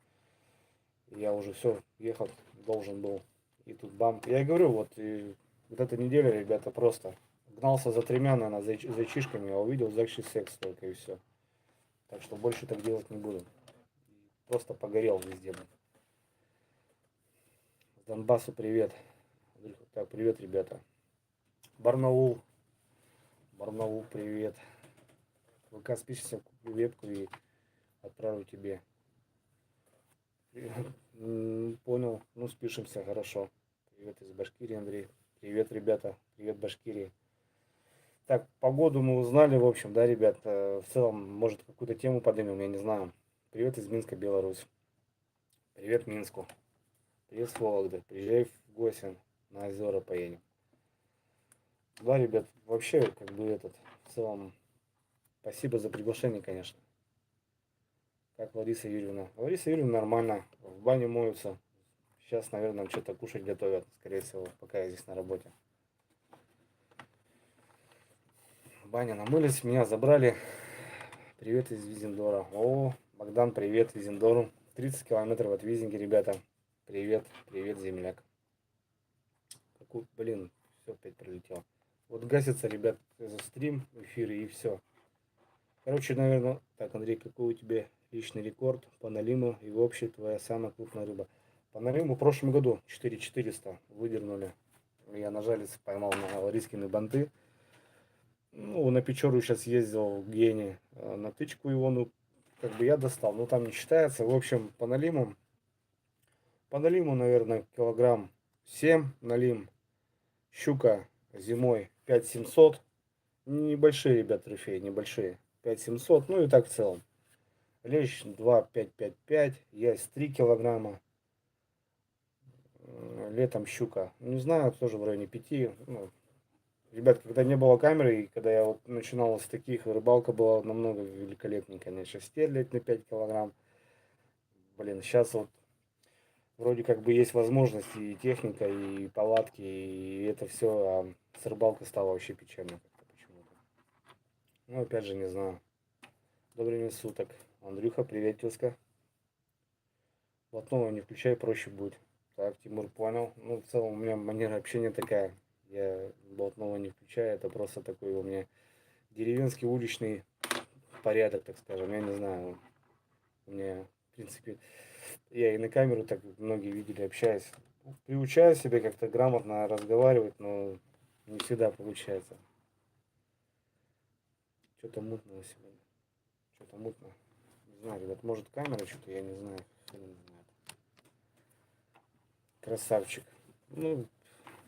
Я уже все ехал, должен был. И тут бам. Я и говорю, вот, и вот эта неделя, ребята, просто гнался за тремя, наверное, зайчишками, а увидел зайчий секс только и все. Так что больше так делать не буду. Просто погорел везде. С Донбассу привет. Так, привет, ребята. Барнаул. Барнаул, привет. ВК спишься, куплю вебку и отправлю тебе. Понял. Ну, спишемся, хорошо. Привет из Башкирии, Андрей. Привет, ребята. Привет, Башкирии. Так, погоду мы узнали, в общем, да, ребят. В целом, может, какую-то тему поднимем, я не знаю. Привет из Минска, Беларусь. Привет, Минску. Привет, с Вологды. Приезжай в гости, на озера поедем. Да, ребят, вообще, как бы этот, в целом, спасибо за приглашение, конечно. Как Лариса Юрьевна? Лариса Юрьевна нормально, в бане моются. Сейчас, наверное, что-то кушать готовят, скорее всего, пока я здесь на работе. Баня намылись, меня забрали. Привет из Визендора. О, Богдан, привет Визендору. 30 километров от Визинги, ребята. Привет, привет, земляк. Какой, блин, все опять пролетело. Вот гасится, ребят, стрим, эфиры и все. Короче, наверное, так, Андрей, какой у тебя личный рекорд по налиму и вообще твоя самая крупная рыба? По налиму в прошлом году 4400 выдернули. Я на жалец поймал на Ларискины банты. Ну, на Печору сейчас ездил Гене. На тычку его, ну, как бы я достал. Но там не считается. В общем, по налиму, наверное, килограмм 7 налим. Щука зимой 5700. Небольшие, ребят, трофеи, небольшие. 5700, ну и так в целом. Лещ 2,555, ясь 3 килограмма. Летом щука, не знаю, тоже в районе 5. Ну, Ребят, когда не было камеры, и когда я вот начинал с таких, рыбалка была намного великолепнее, конечно. Стерлядь на 5 килограмм. Блин, сейчас вот вроде как бы есть возможности и техника, и палатки, и это все, а с рыбалкой стало вообще печально как-то почему-то. Ну, опять же, не знаю. Добрый день суток. Андрюха, привет, тезка. Блатного не включай, проще будет. Так, Тимур понял. Ну, в целом у меня манера общения такая. Я блатного не включаю, это просто такой у меня деревенский уличный порядок, так скажем. Я не знаю, у меня, в принципе, я и на камеру так многие видели, общаюсь. Приучаю себя как-то грамотно разговаривать, но не всегда получается. Что-то мутного сегодня. Что-то мутно. Не знаю, ребят, может камера что-то, я не знаю. Хрен его знает. Красавчик. Ну,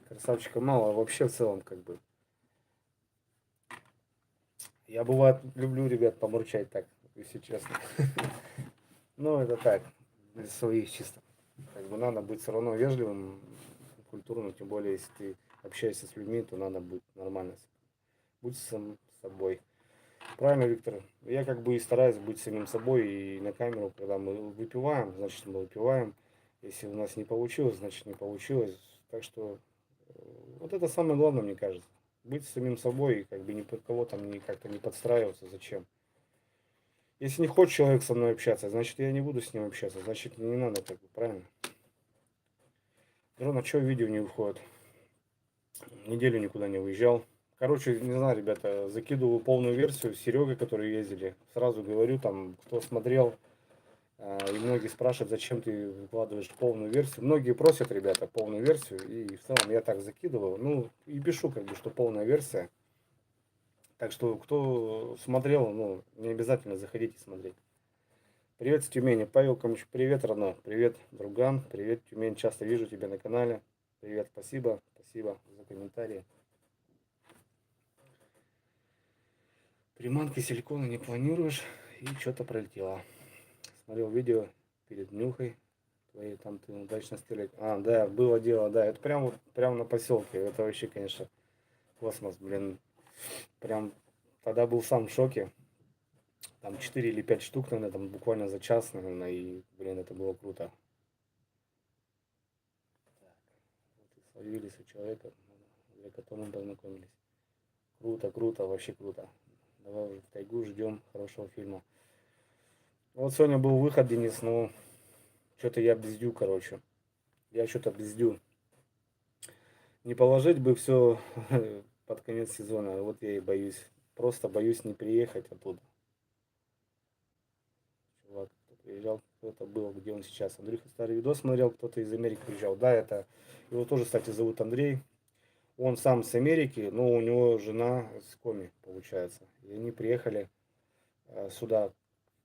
красавчика мало, а вообще в целом как бы. Я бывает люблю, ребят, помурчать так, если честно. Ну, это так, для своих чисто. Как бы надо быть все равно вежливым, культурным, тем более, если ты общаешься с людьми, то надо быть нормально. Будь сам собой. Правильно, Виктор? Я как бы и стараюсь быть самим собой и на камеру, когда мы выпиваем, значит мы выпиваем. Если у нас не получилось, значит не получилось. Так что вот это самое главное, мне кажется. Быть самим собой и как бы ни под кого там не как-то не подстраиваться. Зачем? Если не хочет человек со мной общаться, значит я не буду с ним общаться. Значит не надо, как бы, правильно? Дрон, а что видео не выходит? Неделю никуда не выезжал. Короче, не знаю, ребята, закидываю полную версию с Серегой, которые ездили. Сразу говорю, там, кто смотрел, и многие спрашивают, зачем ты выкладываешь полную версию. Многие просят, ребята, полную версию, и в целом я так закидываю. Ну, и пишу, как бы, что полная версия. Так что, кто смотрел, ну, не обязательно заходите смотреть. Привет с Тюмени. Павел Камыч, привет, родной. Привет, друган. Привет, Тюмень. Часто вижу тебя на канале. Привет, спасибо. Спасибо за комментарии. Приманки силикона не планируешь, и что-то пролетело. Смотрел видео перед нюхой. Твои там ты удачно стрелять. А, да, было дело, да. Это прям вот прям на поселке. Это вообще, конечно, космос, блин. Прям тогда был сам в шоке. Там 4 или 5 штук, наверное, там буквально за час, наверное, и, блин, это было круто. Так, вот и словились у человека, за которым познакомились. Круто, круто, вообще круто. Давай уже в тайгу ждем хорошего фильма. Вот сегодня был выход, Денис, ну, что-то я бздю, короче. Я что-то бздю. Не положить бы все под конец сезона, вот я и боюсь. Просто боюсь не приехать оттуда. Чувак, кто приезжал, кто-то был, где он сейчас. Андрюха старый видос смотрел, кто-то из Америки приезжал. Да, это, его тоже, кстати, зовут Андрей. Он сам с Америки, но у него жена с Коми, получается. И они приехали сюда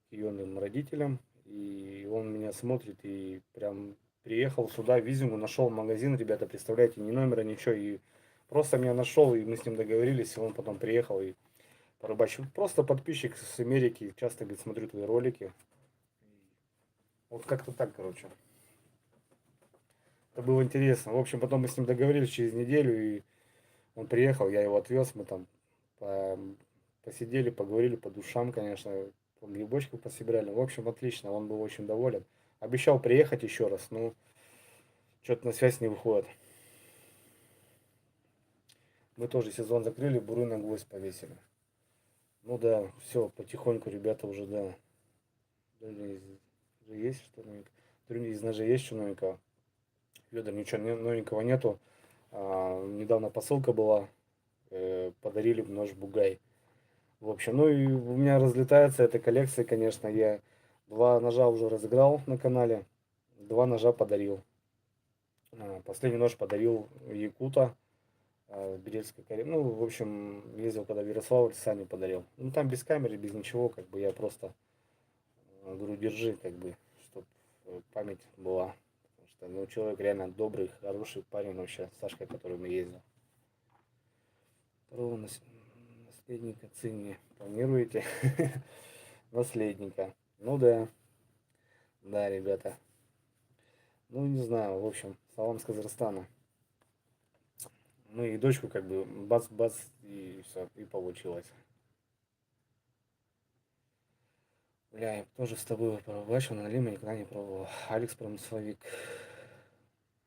к юным родителям. И он меня смотрит и прям приехал сюда, визу нашел магазин, ребята, представляете, ни номера, ничего. И просто меня нашел, и мы с ним договорились, и он потом приехал и порыбачил. Просто подписчик с Америки, часто, говорит, смотрю твои ролики. Вот как-то так, короче. Это было интересно. В общем, потом мы с ним договорились через неделю, и он приехал, я его отвез, мы там по- посидели, поговорили по душам, конечно, по грибочку пособирали. В общем, отлично, он был очень доволен. Обещал приехать еще раз, но что-то на связь не выходит. Мы тоже сезон закрыли, буры на гвоздь повесили. Ну да, все, потихоньку ребята уже, да. Есть что новенького? Из ножей есть что новенького? Федор, ничего новенького нету. Недавно посылка была, подарили нож Бугай. В общем, ну и у меня разлетается эта коллекция, конечно. Я 2 ножа уже разыграл на канале, 2 ножа подарил. Последний нож подарил Якута, Березской коре. Ну, в общем, ездил когда в Ярославль, Сане подарил. Ну, там без камеры, без ничего, как бы я просто говорю, держи, как бы, чтобы память была. Потому что, ну, человек реально добрый, хороший парень вообще, Сашка, который мы ездил. Второго наследника цене планируете? Наследника. Ну да, да, ребята. Ну, не знаю, в общем, салам с Казахстана. Ну и дочку как бы бац-бац, и все, и получилось. Бля, я тоже с тобой побачил, на Лиме никогда не пробовал. Алекс промысловик.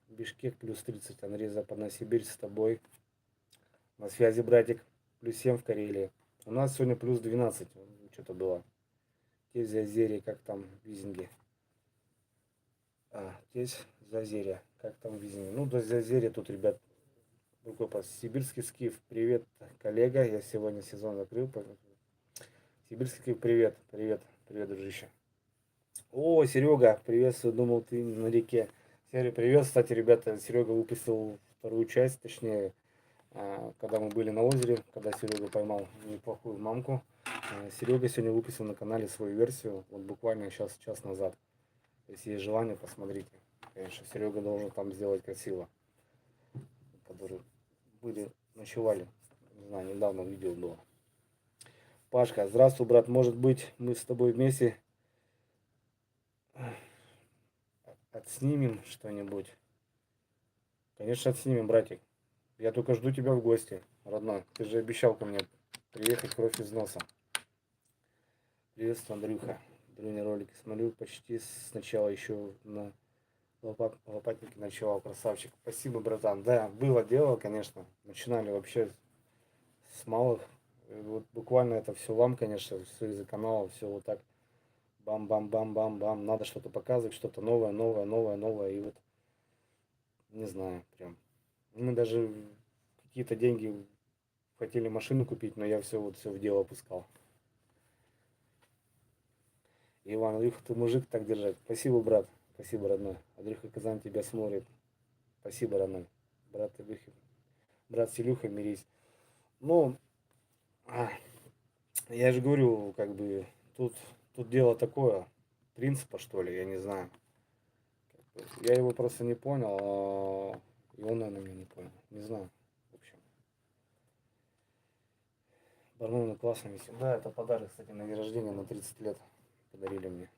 Бишкек плюс 30, Андрей Западная Сибирь с тобой. На связи, братик. Плюс 7 в Карелии. У нас сегодня плюс 12. Что-то было. Здесь Зазерье, как там в Визинге. Здесь Зазерье, как там в Визинге. Ну, до Зазерья тут, ребят, рукой по Сибирский скиф. Привет, коллега. Я сегодня сезон закрыл. Сибирский скиф, привет. Привет, привет, дружище. О, Серега, приветствую. Думал, ты на реке. Серега, привет. Кстати, ребята, Серега выпустил вторую часть, точнее, когда мы были на озере, когда Серега поймал неплохую мамку. Серега сегодня выпустил на канале свою версию, вот буквально сейчас, час назад. Если есть желание, посмотрите. Конечно, Серега должен там сделать красиво. Которые были, ночевали. Не знаю, недавно видео было. Пашка, здравствуй, брат. Может быть, мы с тобой вместе отснимем что-нибудь? Конечно, отснимем, братик. Я только жду тебя в гости, родной. Ты же обещал ко мне приехать, кровь из носа. Приветствую, Андрюха. Древние ролики смотрю почти сначала, еще на лопатнике начала, красавчик. Спасибо, братан. Да, было дело, конечно. Начинали вообще с малых. И вот буквально это все вам, конечно, все из-за канала, все вот так. Бам-бам-бам-бам-бам. Надо что-то показывать, что-то новое, новое, новое, новое. И вот, не знаю, прям. Мы даже какие-то деньги хотели машину купить, но я все вот все в дело пускал. Иван, Илюха, ты мужик, так держать. Спасибо, брат. Спасибо, родной. Андрюха Казань тебя смотрит. Спасибо, родной. Брат Илюха. Брат с Илюхой мирись. Ну, я же говорю, как бы, тут дело такое, принципа, что ли, я не знаю. Я его просто не понял, и он, наверное, меня не понял. Не знаю, в общем. Бармены классные. Да, это подарок, кстати, на день рождения на 30 лет подарили мне.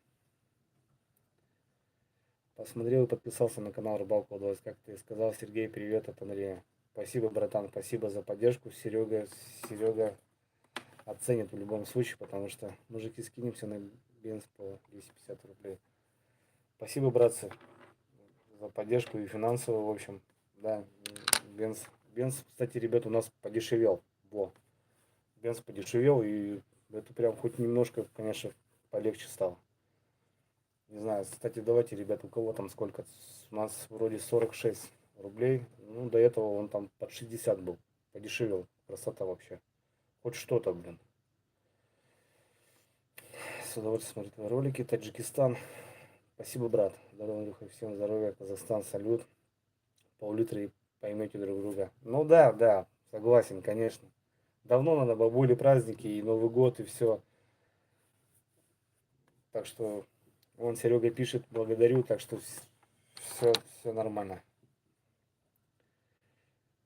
Посмотрел и подписался на канал Рыбалка 20. Как ты сказал, Сергей, привет от Андрея. Спасибо, братан, спасибо за поддержку. Серега оценит в любом случае, потому что мужики скинемся на бенз по 250 рублей. Спасибо, братцы, за поддержку и финансовую, в общем. Да, бенз. Бенз, кстати, ребят, у нас подешевел. Во. Бенз подешевел, и это прям хоть немножко, конечно, полегче стало. Не знаю, кстати, давайте, ребят, у кого там сколько? У нас вроде 46 рублей. Ну, до этого он там под 60 был. Подешевел. Красота вообще. Хоть что-то, блин. С удовольствием смотрю твои ролики. Таджикистан. Спасибо, брат. Здорово, Андрюха. Всем здоровья. Казахстан, салют. Пол-литра и поймете друг друга. Ну да, да, согласен, конечно. Давно надо, бабули, праздники и Новый год, и все. Так что он Серега пишет, благодарю, так что все нормально.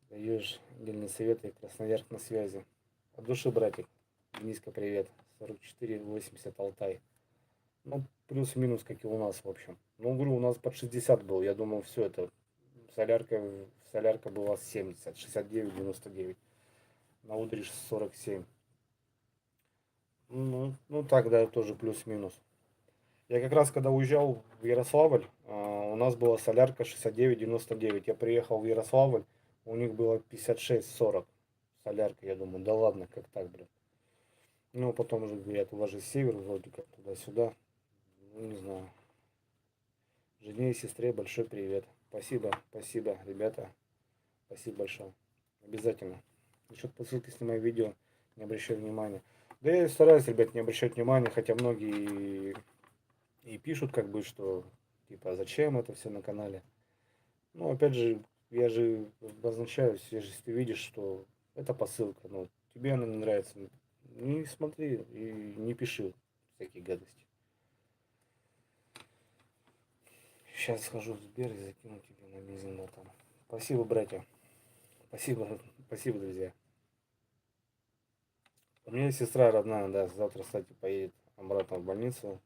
Даешь отдельные советы, Красноярск на связи. От души, братик. Низко привет. 44,80 Алтай. Ну, плюс-минус, как и у нас, в общем. Ну, говорю, у нас под 60 был. Я думал, все это. Солярка была 70, 69, 99. На Удриш 47. Ну так, да, тоже плюс-минус. Я как раз, когда уезжал в Ярославль, у нас была солярка 69,99. Я приехал в Ярославль, у них было 56,40 солярка. Я думаю, да ладно, как так, блин. Ну, потом уже говорят, у вас же север, вроде как туда-сюда. Ну, не знаю. Жене и сестре большой привет. Спасибо, спасибо, ребята. Спасибо большое. Обязательно. Насчет посылки снимаю видео, не обращаю внимания. Да я стараюсь, ребят, не обращать внимания, хотя многие и пишут, как бы, что, типа, зачем это все на канале. Ну, опять же, я же обозначаюсь, если ты видишь, что это посылка, ну, тебе она не нравится, не смотри и не пиши всякие гадости. Сейчас схожу в Сбер и закину тебе на бензин там. Спасибо, братья. Спасибо, спасибо, друзья. У меня сестра родная, да, завтра, кстати, поедет обратно в больницу.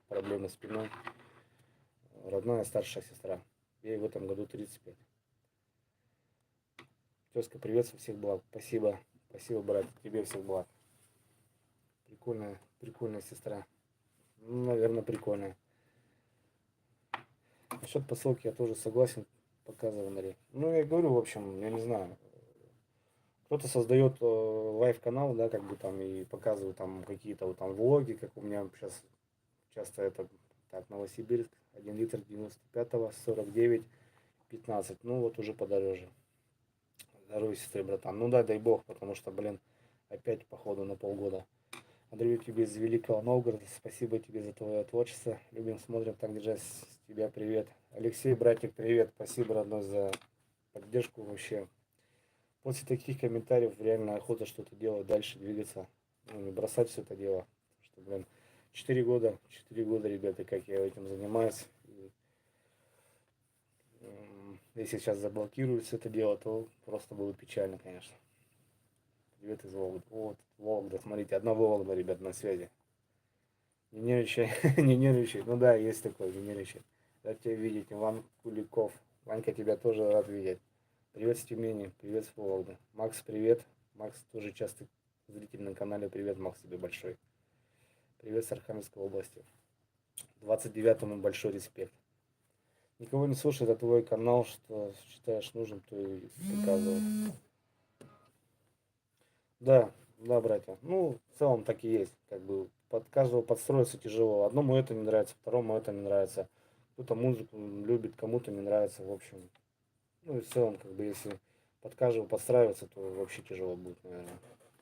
Проблемы с спиной. Родная старшая сестра. Ей в этом году 35. Тезка, приветствую, всех благ. Спасибо. Спасибо, брат. Тебе всех благ. Прикольная, прикольная сестра. Ну, наверное, прикольная. Насчет посылки я тоже согласен. Показывали. Ну, я говорю, в общем, я не знаю. Кто-то создает лайв-канал, да, как бы там и показывает там какие-то вот там влоги, как у меня сейчас часто это, так, Новосибирск, 1 литр 95-го, 49, 15, ну вот уже подороже. Здоровья, сестры, братан. Ну да, дай бог, потому что, блин, опять походу на полгода. Андрей, тебе из Великого Новгорода, спасибо тебе за твое творчество. Любим, смотрим, так держать. С тебя привет. Алексей, братик, привет. Спасибо, родной, за поддержку вообще. После таких комментариев реально охота что-то делать, дальше двигаться, ну, не бросать все это дело. Что, блин, 4 года, ребята, как я этим занимаюсь. И, если сейчас заблокируют все это дело, то просто будет печально, конечно. Привет из Вологды. Вот, Вологда, смотрите, одна Вологда, ребят, на связи. Не нервничай, не нервничай. Ну да, есть такой, не нервничай. Рад тебя видеть, Иван Куликов. Ванька, тебя тоже рад видеть. Привет с Тюмени, привет с Вологды. Макс, привет. Макс тоже частый зритель на канале. Привет, Макс, тебе большой. Привет с Архангельской области. 29-му большой респект. Никого не слушай, это твой канал, что считаешь нужным, то и показывай. Да, да, братья. Ну, в целом так и есть. Как бы под каждого подстроиться тяжело. Одному это не нравится, второму это не нравится. Кто-то музыку любит, кому-то не нравится, в общем. Ну и в целом, как бы, если под каждого подстраиваться, то вообще тяжело будет, наверное.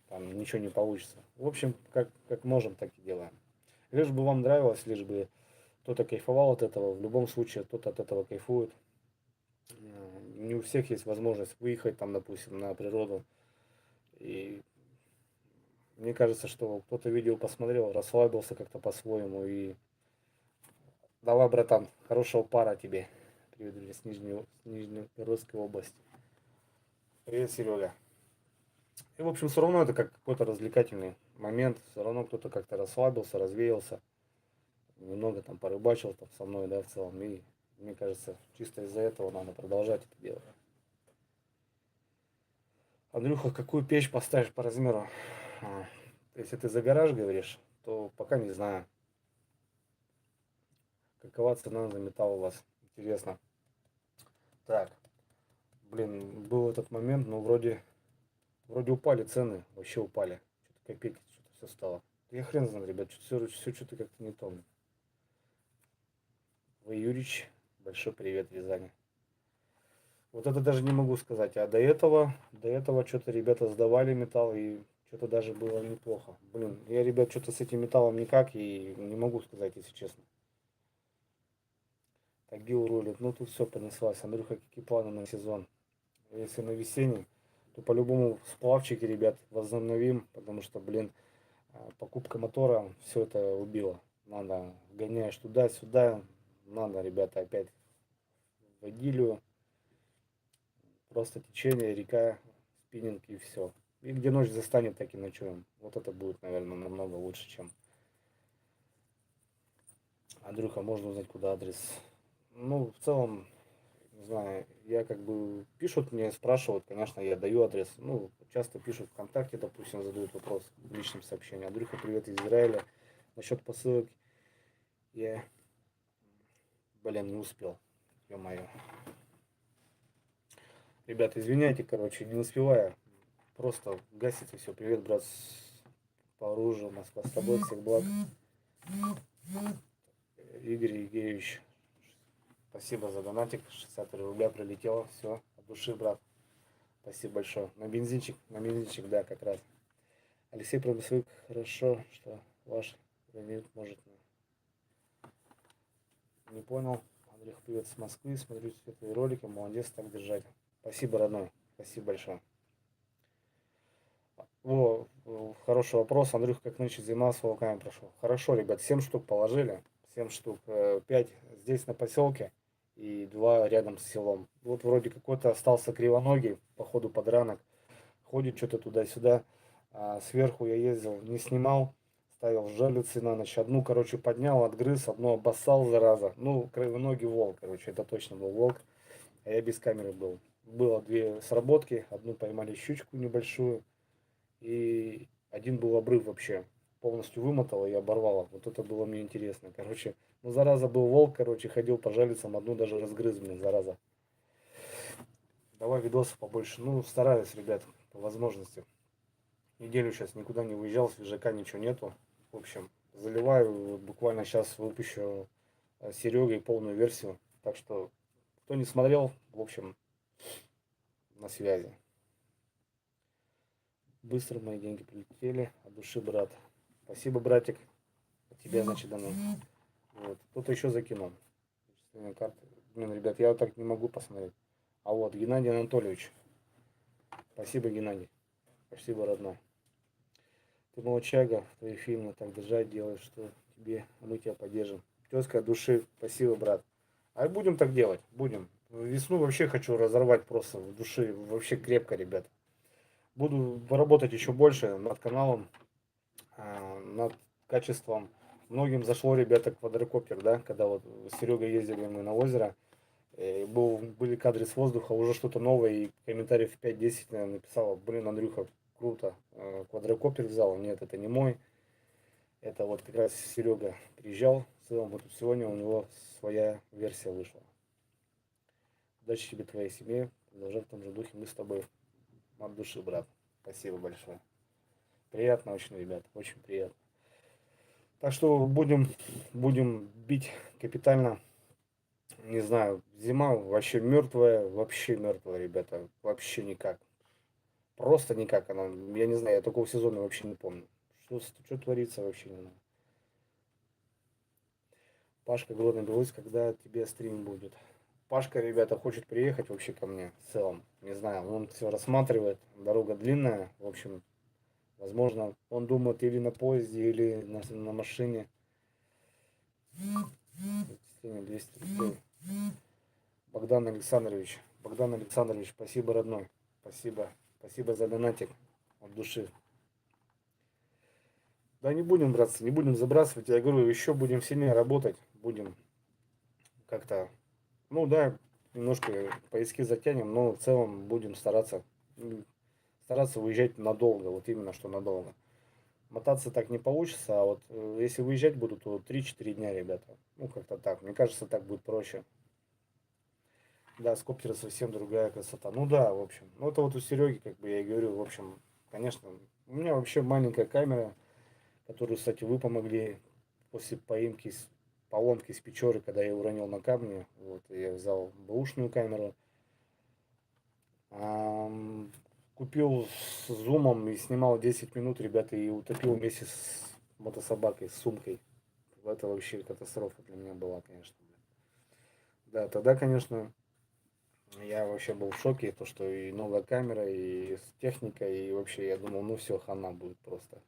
Там ничего не получится. В общем, как можем, так и делаем. Лишь бы вам нравилось, лишь бы кто-то кайфовал от этого. В любом случае, кто-то от этого кайфует. Не у всех есть возможность выехать там, допустим, на природу. И мне кажется, что кто-то видео посмотрел, расслабился как-то по-своему. И давай, братан, хорошего пара тебе. Привет, друзья, с Нижнегородской области. Привет, Серега. И, в общем, все равно это как какой-то развлекательный момент. Все равно кто-то как-то расслабился, развеялся. Немного там порыбачил там со мной, да, в целом. И мне кажется, чисто из-за этого надо продолжать это делать. Андрюха, какую печь поставишь по размеру? Если ты за гараж говоришь, то пока не знаю. Какова цена за металл у вас? Интересно. Так, блин, был этот момент, но вроде упали цены, вообще упали. Что-то копейки, что-то все стало. Я хрен знаю, ребят, все что-то как-то не то. Вы, Юрич, большой привет, Рязани. Вот это даже не могу сказать. А до этого что-то ребята сдавали металл, и что-то даже было неплохо. Блин, я, ребят, что-то с этим металлом никак, и не могу сказать, если честно. Тагил рулит. Ну, тут все понеслась. Андрюха, какие планы на сезон? Если на весенний, то по-любому сплавчики, ребят, возобновим, потому что, блин, покупка мотора все это убило. Надо, гоняешь туда-сюда, надо, ребята, опять в идиллию. Просто течение, река, спиннинг и все. И где ночь застанет, так и ночуем. Вот это будет, наверное, намного лучше, чем... Андрюха, можно узнать, куда адрес? Ну, в целом, не знаю, я как бы пишут мне, спрашивают, конечно, я даю адрес. Ну, часто пишут ВКонтакте, допустим, задают вопрос в личном сообщении. Андрюха, привет из Израиля. Насчет посылок я, блин, не успел. Ё-моё. Ребята, извиняйте, короче, не успеваю. Просто гасится все. Привет, брат, по оружию, Москва с тобой, всех благ. Игорь Евгеньевич, спасибо за донатик. 63 рубля прилетело. Все, от души, брат. Спасибо большое. На бензинчик, да, как раз. Алексей Промысловик, хорошо, что ваш гранит может... Не понял. Андрей, привет с Москвы. Смотрю все твои ролики. Молодец, так держать. Спасибо, родной. Спасибо большое. Хороший вопрос. Андрюх, как нынче зима с волками прошел? Хорошо, ребят, 7 штук положили. 7 штук. 5 здесь на поселке и 2 рядом с селом. Вот вроде какой-то остался кривоногий, походу подранок. Ходит что-то туда-сюда. Сверху я ездил, не снимал. Ставил жалюзи на ночь. Одну, короче, поднял, отгрыз, одну обоссал, зараза. Ну, кривоногий волк, короче, это точно был волк. А я без камеры был. было две сработки, одну поймали щучку небольшую, и один был обрыв вообще. Полностью вымотало и оборвало. Вот это было мне интересно. Короче, ну зараза был волк, короче, ходил по жалицам, одну даже разгрыз, блин, зараза. Давай видосов побольше. Ну, стараюсь, ребят, по возможности. Неделю сейчас никуда не выезжал, свежака ничего нету. В общем, заливаю, вот буквально сейчас выпущу с Серегой полную версию. Так что, кто не смотрел, в общем, на связи. Быстро мои деньги прилетели. От души, брат. Спасибо, братик. От тебя, значит, дано. Вот. Кто-то еще закинул. Карты. Блин, ребят, я вот так не могу посмотреть. А вот, Геннадий Анатольевич. Спасибо, Геннадий. Спасибо, родной. Ты молчага, твои фильмы так держать делаешь, что тебе, а мы тебя поддержим. Тезка от души, спасибо, брат. А будем так делать, будем. Весну вообще хочу разорвать просто в души, вообще крепко, ребят. Буду работать еще больше над каналом, над качеством. Многим зашло, ребята, квадрокоптер, да, когда вот с Серегой ездили мы на озеро. Были кадры с воздуха, уже что-то новое, и комментариев 5-10 наверное, написала, блин, Андрюха, круто, квадрокоптер взял, нет, это не мой, это вот как раз Серега приезжал, в целом вот сегодня у него своя версия вышла. Удачи тебе, твоей семье, продолжай в том же духе, мы с тобой от души, брат, спасибо большое. Приятно очень, ребят, очень приятно. Так что будем бить капитально. Не знаю, зима вообще мертвая, ребята, вообще никак. Просто никак она, я не знаю, я такого сезона вообще не помню. Что творится, вообще не знаю. Пашка, голодный белорус, когда тебе стрим будет? Пашка, ребята, хочет приехать вообще ко мне в целом. Не знаю, он все рассматривает, дорога длинная, в общем, возможно, он думает или на поезде, или на машине. 200 рублей. Богдан Александрович, спасибо, родной. Спасибо. Спасибо за донатик от души. Да не будем, братцы, не будем забрасывать. Я говорю, еще будем сильнее работать. Будем как-то, ну да, немножко поиски затянем, но в целом будем стараться выезжать надолго. Вот именно, что надолго. Мотаться так не получится, а вот если выезжать буду, то 3-4 дня, ребята. Ну, как-то так. Мне кажется, так будет проще. Да, с коптера совсем другая красота. Ну да, в общем. Ну это вот у Сереги, как бы я и говорю, в общем, конечно, у меня вообще маленькая камера, которую, кстати, вы помогли после поимки, поломки с Печоры, когда я уронил на камни. Вот, я взял бэушную камеру. Купил с зумом и снимал 10 минут, ребята, и утопил вместе с мотособакой, с сумкой. Это вообще катастрофа для меня была, конечно. Да, тогда, конечно, я вообще был в шоке, то что и новая камера, и техника, и вообще я думал, ну все, хана будет просто.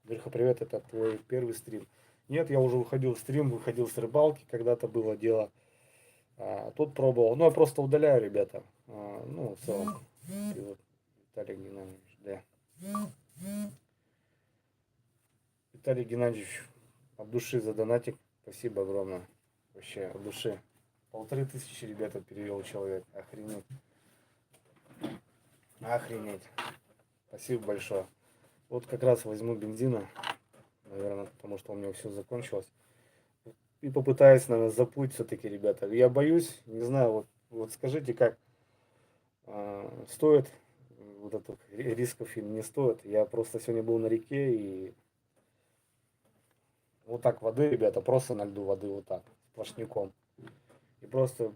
Верха, привет, это твой первый стрим. Нет, я уже выходил в стрим, выходил с рыбалки, когда-то было дело. Тут пробовал. Ну, я просто удаляю, ребята. Ну, в целом. И вот Виталий Геннадьевич, да. Виталий Геннадьевич, от души за донатик. Спасибо огромное. Вообще, от души. 1500, ребята, перевел человек. Охренеть. Охренеть. Спасибо большое. Вот как раз возьму бензина, наверное, потому что у меня все закончилось. И попытаюсь, наверное, заплыть все-таки, ребята. Я боюсь, не знаю, вот скажите, как стоит вот этот рисков или не стоит. Я просто сегодня был на реке и вот так воды, ребята, просто на льду воды вот так, сплошняком. И просто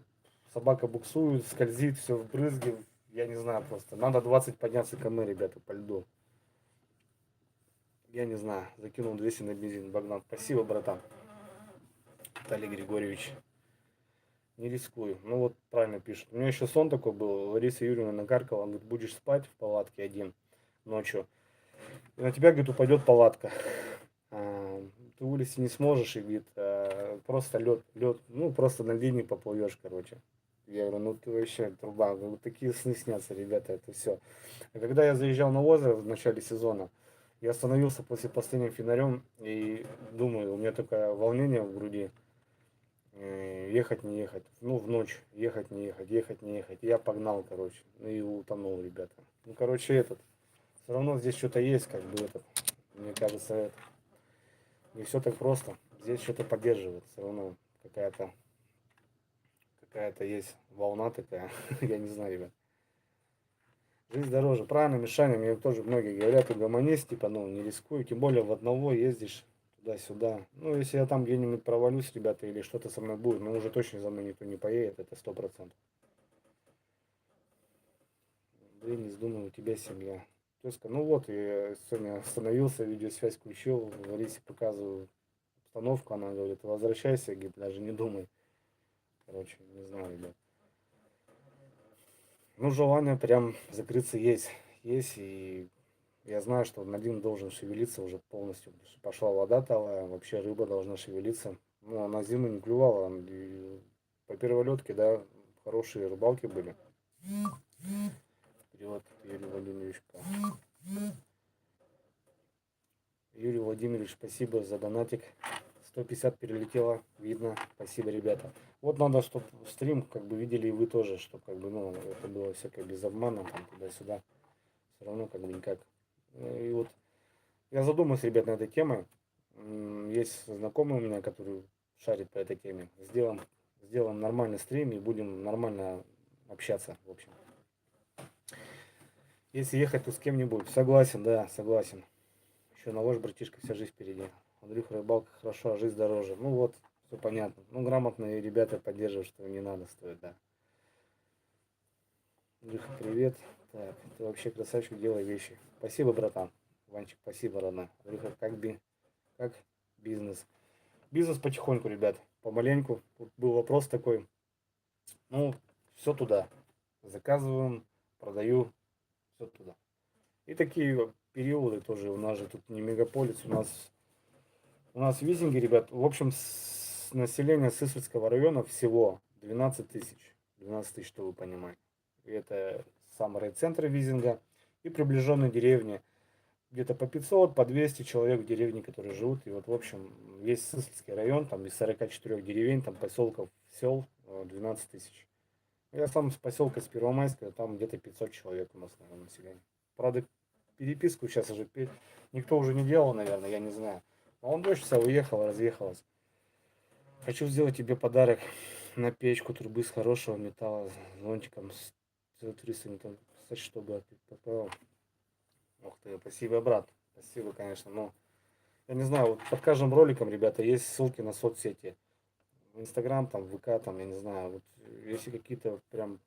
собака буксует, скользит, все в брызге. Я не знаю просто. Надо 20 подняться км, ребята, по льду. Я не знаю. Закинул 200 на бензин. Богдан, спасибо, братан. Виталий Григорьевич. Не рискую. Ну вот правильно пишут. У меня еще сон такой был. Лариса Юрьевна накаркала. Он говорит, будешь спать в палатке один ночью. И на тебя, говорит, упадет палатка. Ты вылезти не сможешь. И говорит, просто лед, ну просто на линии поплывешь, короче. Я говорю, ну ты вообще труба. Вот такие сны снятся, ребята, это все. А когда я заезжал на озеро в начале сезона, я остановился после последним фонарем и думаю, у меня такое волнение в груди. ехать, не ехать. Ну, в ночь, ехать, не ехать, ехать, не ехать. Я погнал, короче, ну и утонул, ребята. Ну, короче, все равно здесь что-то есть, как бы, мне кажется, не все так просто. Здесь что-то поддерживает, все равно какая-то есть волна такая, я не знаю, ребят. Жизнь дороже. Правильно, Мишаня, мне тоже многие говорят, угомонись, типа, ну, не рискуй, тем более в одного ездишь туда-сюда. Ну, если я там где-нибудь провалюсь, ребята, или что-то со мной будет, ну, уже точно за мной никто не поедет, это 100%. Блин, не вздумай, у тебя семья. Тезка, ну вот, я сегодня остановился, видеосвязь включил, Ларисе показываю обстановку, она говорит, возвращайся, говорит, даже не думай. Короче, не знаю, ребят. Ну, желание прям закрыться есть. Есть, и я знаю, что Надин должен шевелиться уже полностью. Потому что пошла вода талая, вообще рыба должна шевелиться. Ну, она зиму не клювала. И по перволетке, да, хорошие рыбалки были. Перевод Юрий Владимирович. Юрий Владимирович, спасибо за донатик. 150 перелетело, видно. Спасибо, ребята. Вот надо, чтобы стрим, как бы, видели и вы тоже, чтобы, как бы, ну, это было всякое без обмана, там, туда-сюда. Все равно, как бы, никак. И вот я задумаюсь, ребят, на этой теме. Есть знакомый у меня, который шарит по этой теме. Сделаем нормальный стрим и будем нормально общаться, в общем. Если ехать, то с кем-нибудь. Согласен, да, согласен. Еще на ложь, братишка, вся жизнь впереди. Андрюха, рыбалка хорошо, а жизнь дороже. Ну вот, все понятно. Ну, грамотные ребята поддерживают, что не надо стоит, да. Андрюха, привет. Так, ты вообще красавчик, делай вещи. Спасибо, братан. Ванчик, спасибо, родной. Андрюха, как бизнес? Бизнес потихоньку, ребят, помаленьку. Тут был вопрос такой. Ну, все туда. Заказываем, продаю, все туда. И такие периоды тоже. У нас же тут не мегаполис, у нас в Визинге, ребят, в общем, население Сысольского района всего 12 тысяч. 12 тысяч, что вы понимаете. И это сам райцентр Визинга и приближенные деревни. Где-то по 500, по 200 человек в деревне, которые живут. И вот, в общем, весь Сысольский район, там из 44 деревень, там поселков, сел 12 тысяч. Я сам с поселка с Первомайска, там где-то 500 человек у нас, наверное, население. Правда, переписку сейчас уже никто уже не делал, наверное, я не знаю. А он дочь вся уехала, разъехалась. Хочу сделать тебе подарок на печку, трубы с хорошего металла, с зонтиком, с 300 металл. Кстати, чтобы ты попал. Ух ты, спасибо, брат. Спасибо, конечно. Но я не знаю, вот под каждым роликом, ребята, есть ссылки на соцсети. В Инстаграм, там, ВК, там, я не знаю. Вот если какие-то прям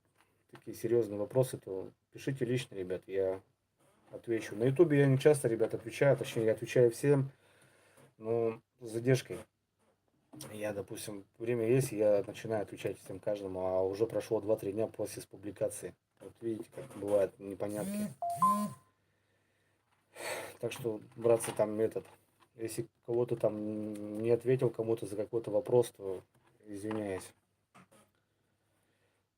такие серьезные вопросы, то пишите лично, ребят, я отвечу. На Ютубе я не часто, ребят, отвечаю, точнее, я отвечаю всем, но с задержкой. Я, допустим, время есть, я начинаю отвечать всем каждому, а уже прошло 2-3 дня после публикации. Вот видите, как бывают непонятки. Так что, братцы, там если кого-то там не ответил кому-то за какой-то вопрос, то извиняюсь.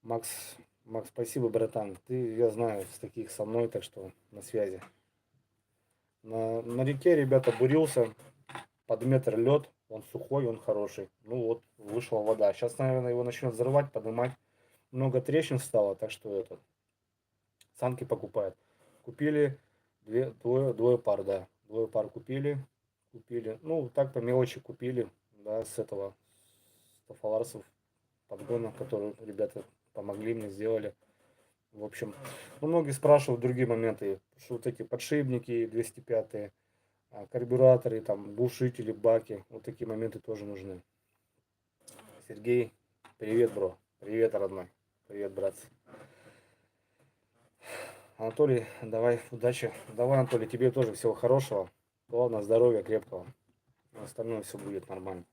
Макс, Макс, спасибо, братан. Ты, я знаю, с таких со мной, так что на связи. На реке, ребята, бурился, под метр лед, он сухой, он хороший. Ну вот, вышла вода. Сейчас, наверное, его начнет взрывать, поднимать. Много трещин стало, так что санки покупают. Купили двое пар, да. Двое пар купили. Ну, так по мелочи купили, да, с этого, с Тафаларсов подгона, которые ребята помогли мне, сделали. В общем, ну, многие спрашивают другие моменты, что вот эти подшипники 205, карбюраторы, там, глушители, баки, вот такие моменты тоже нужны. Сергей, привет, бро. Привет, родной. Привет, братцы. Анатолий, давай, удачи. Давай, Анатолий, тебе тоже всего хорошего. Главное, здоровья крепкого. Остальное все будет нормально.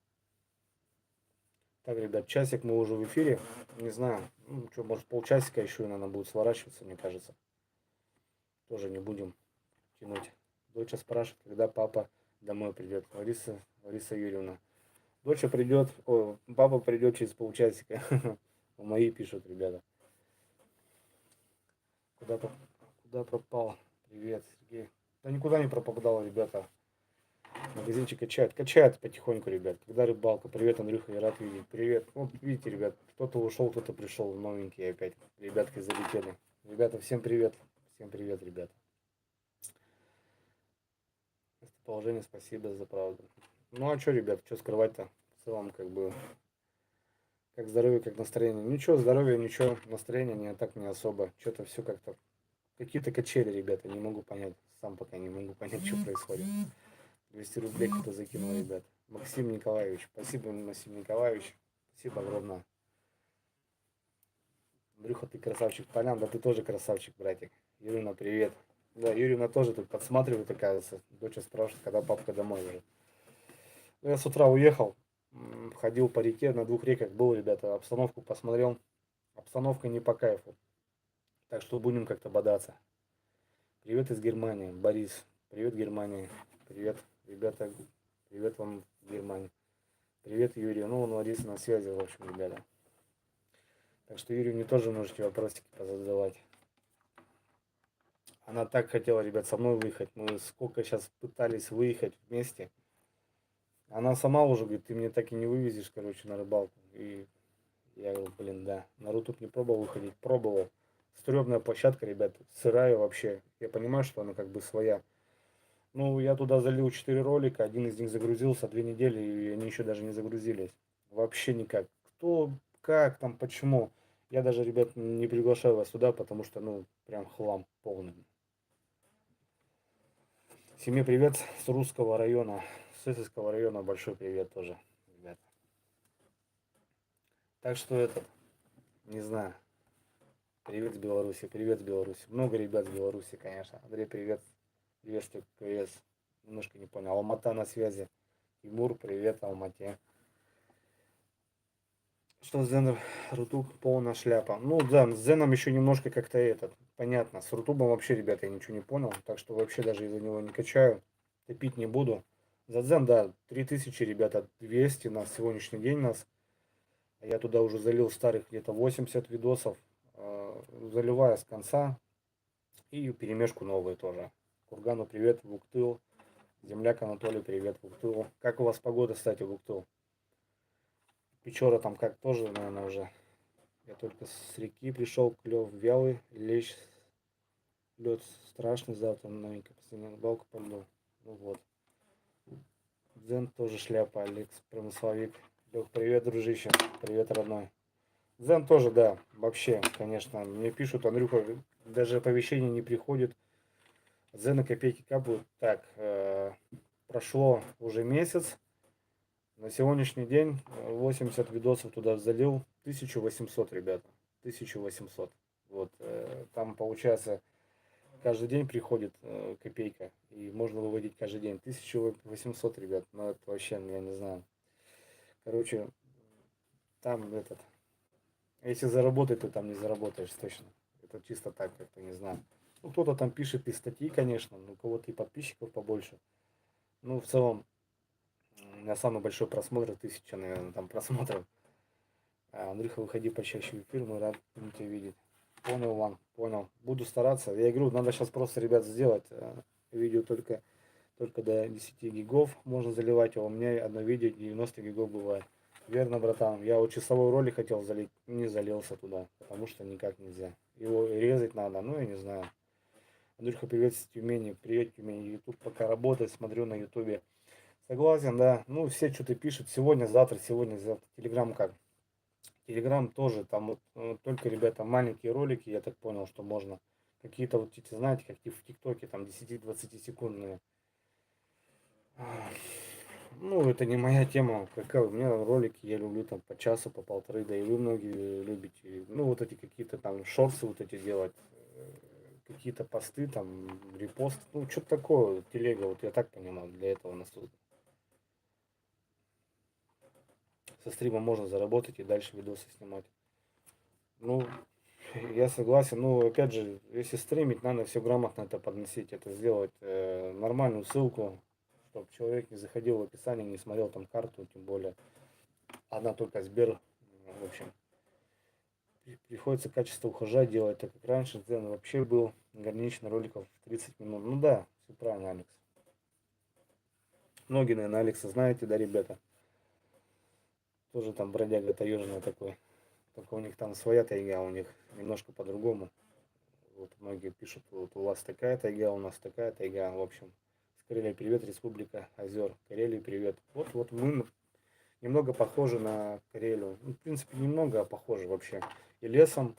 Так, ребят, часик мы уже в эфире. Не знаю, ну, что, может, полчасика еще, наверное, будет сворачиваться, мне кажется. Тоже не будем тянуть. Доча спрашивает, когда папа домой придет. Лариса Юрьевна. Доча придет, папа придет через полчасика. Мои пишут, ребята. Куда пропал? Привет, Сергей. Да никуда не пропадал, ребята. Магазинчик качает. Качает потихоньку, ребят. Когда рыбалка? Привет, Андрюха, я рад видеть. Привет. Вот видите, ребят, кто-то ушел, кто-то пришел. Новенькие опять. Ребятки залетели. Ребята, всем привет. Всем привет, ребята. Местоположение, спасибо за правду. Ну а что, ребят, что скрывать-то? В целом, как бы, как здоровье, как настроение. Ничего, здоровье, ничего, настроение не так не особо. Что-то все как-то, какие-то качели, ребята, не могу понять. Сам пока не могу понять, что происходит. 200 рублей кто-то закинул, ребят. Максим Николаевич. Спасибо, Максим Николаевич. Спасибо огромное. Андрюха, ты красавчик. Полян, да ты тоже красавчик, братик. Юрина, привет. Да, Юрина тоже тут подсматривает, оказывается. Дочь спрашивает, когда папка домой уже. Ну, я с утра уехал. Ходил по реке, на двух реках был, ребята. Обстановку посмотрел. Обстановка не по кайфу. Так что будем как-то бодаться. Привет из Германии. Борис. Привет, Германия. Привет, ребята. Привет вам, Германия. Привет, Юрий. Ну, он Лариса на связи, в общем, ребята. Так что Юрию мне тоже можете вопросики позадавать. Она так хотела, ребят, со мной выехать. Мы сколько сейчас пытались выехать вместе. Она сама уже говорит, ты мне так и не вывезешь, короче, на рыбалку. И я говорю, блин, да. На Рутуб не пробовал выходить. Пробовал. Стрёмная площадка, ребят. Сырая вообще. Я понимаю, что она как бы своя. Ну, я туда залил 4 ролика. Один из них загрузился 2 недели, и они еще даже не загрузились. Вообще никак. Кто, как там, почему. Я даже, ребят, не приглашаю вас сюда, потому что, ну, прям хлам полный. Семье привет с Русского района, с Сысского района большой привет тоже, ребят. Так что этот, не знаю, привет с Беларуси, привет с Беларуси. Много ребят с Беларуси, конечно. Андрей, привет, приветствую, привет. Немножко не понял. Алмата на связи. Тимур, привет, Алмате. Что Зен Рутуб полная шляпа. Ну да, с Зеном еще немножко как-то этот. Понятно. С Рутубом вообще, ребята, я ничего не понял. Так что вообще даже из-за него не качаю. Топить не буду. За Дзен, да, 3000, ребята, 200 на сегодняшний день нас. Я туда уже залил старых где-то 80 видосов. Заливая с конца. И перемешку новые тоже. Кургану привет, Вуктыл. Земляк Анатолий, привет, Вуктыл. Как у вас погода, кстати, Вуктыл? Печора там как тоже, наверное, уже. Я только с реки пришел, клев вялый, лещ, лед страшный, завтра новенько, последняя рыбалка по льду. Ну вот. Дзен тоже шляпа, Алекс, промысловик. Лех, привет, дружище, привет, родной. Дзен тоже, да, вообще, конечно. Мне пишут, Андрюха, даже оповещение не приходит. Дзен и копейки капают. Так, прошло уже месяц. На сегодняшний день 80 видосов туда залил. 1800, ребята. 1800. Вот, там получается каждый день приходит копейка. И можно выводить каждый день. 1800, ребят. Ну это вообще, я не знаю. Короче, там этот. Если заработать, то там не заработаешь точно. Это чисто так, как-то не знаю. Ну, кто-то там пишет и статьи, конечно, но у кого-то и подписчиков побольше. Ну, в целом, у меня самый большой просмотр, 1000, наверное, там просмотров. Андрюха, выходи почаще в эфир, мы рад тебя видеть. Понял, Ван, понял. Буду стараться. Я говорю, надо сейчас просто, ребят, сделать видео только до 10 гигов можно заливать, а у меня одно видео 90 гигов бывает. Верно, братан. Я вот часовой ролик хотел залить, не залился туда, потому что никак нельзя. Его резать надо, ну я не знаю. Андрюха, привет с Тюмени. Привет, Тюмени. Ютуб пока работает, смотрю на ютубе. Согласен, да. Ну, все что-то пишут. Сегодня, завтра, сегодня, завтра. Телеграм как? Телеграм тоже, там вот только, ребята, маленькие ролики, я так понял, что можно. Какие-то вот эти, знаете, как в ТикТоке, там 10-20 секундные. Ну, это не моя тема. Какая у меня ролики, я люблю там по часу, по полторы, да и вы многие любите. Ну, вот эти какие-то там шорты вот эти делать, какие-то посты, там, репост, ну, что-то такое, телега, вот я так понимаю, для этого нас тут. Со стрима можно заработать и дальше видосы снимать. Ну, я согласен. Ну, опять же, если стримить, надо все грамотно это подносить, это сделать нормальную ссылку, чтобы человек не заходил в описание, не смотрел там карту, тем более одна только Сбер. В общем, приходится качество ухажать делать, так как раньше Дзен вообще был ограничен роликов в 30 минут. Ну да, все правильно, Алекс. Многие, наверное, Алекса знаете, да, ребята? Тоже там бродяга таежный такой. Только у них там своя тайга, у них немножко по-другому. Вот многие пишут, вот у вас такая тайга, у нас такая тайга. В общем, с Карелии привет, Республика Озер. Карелии привет. Вот мы немного похожи на Карелию. Ну, в принципе, немного, а похожи вообще. И лесом,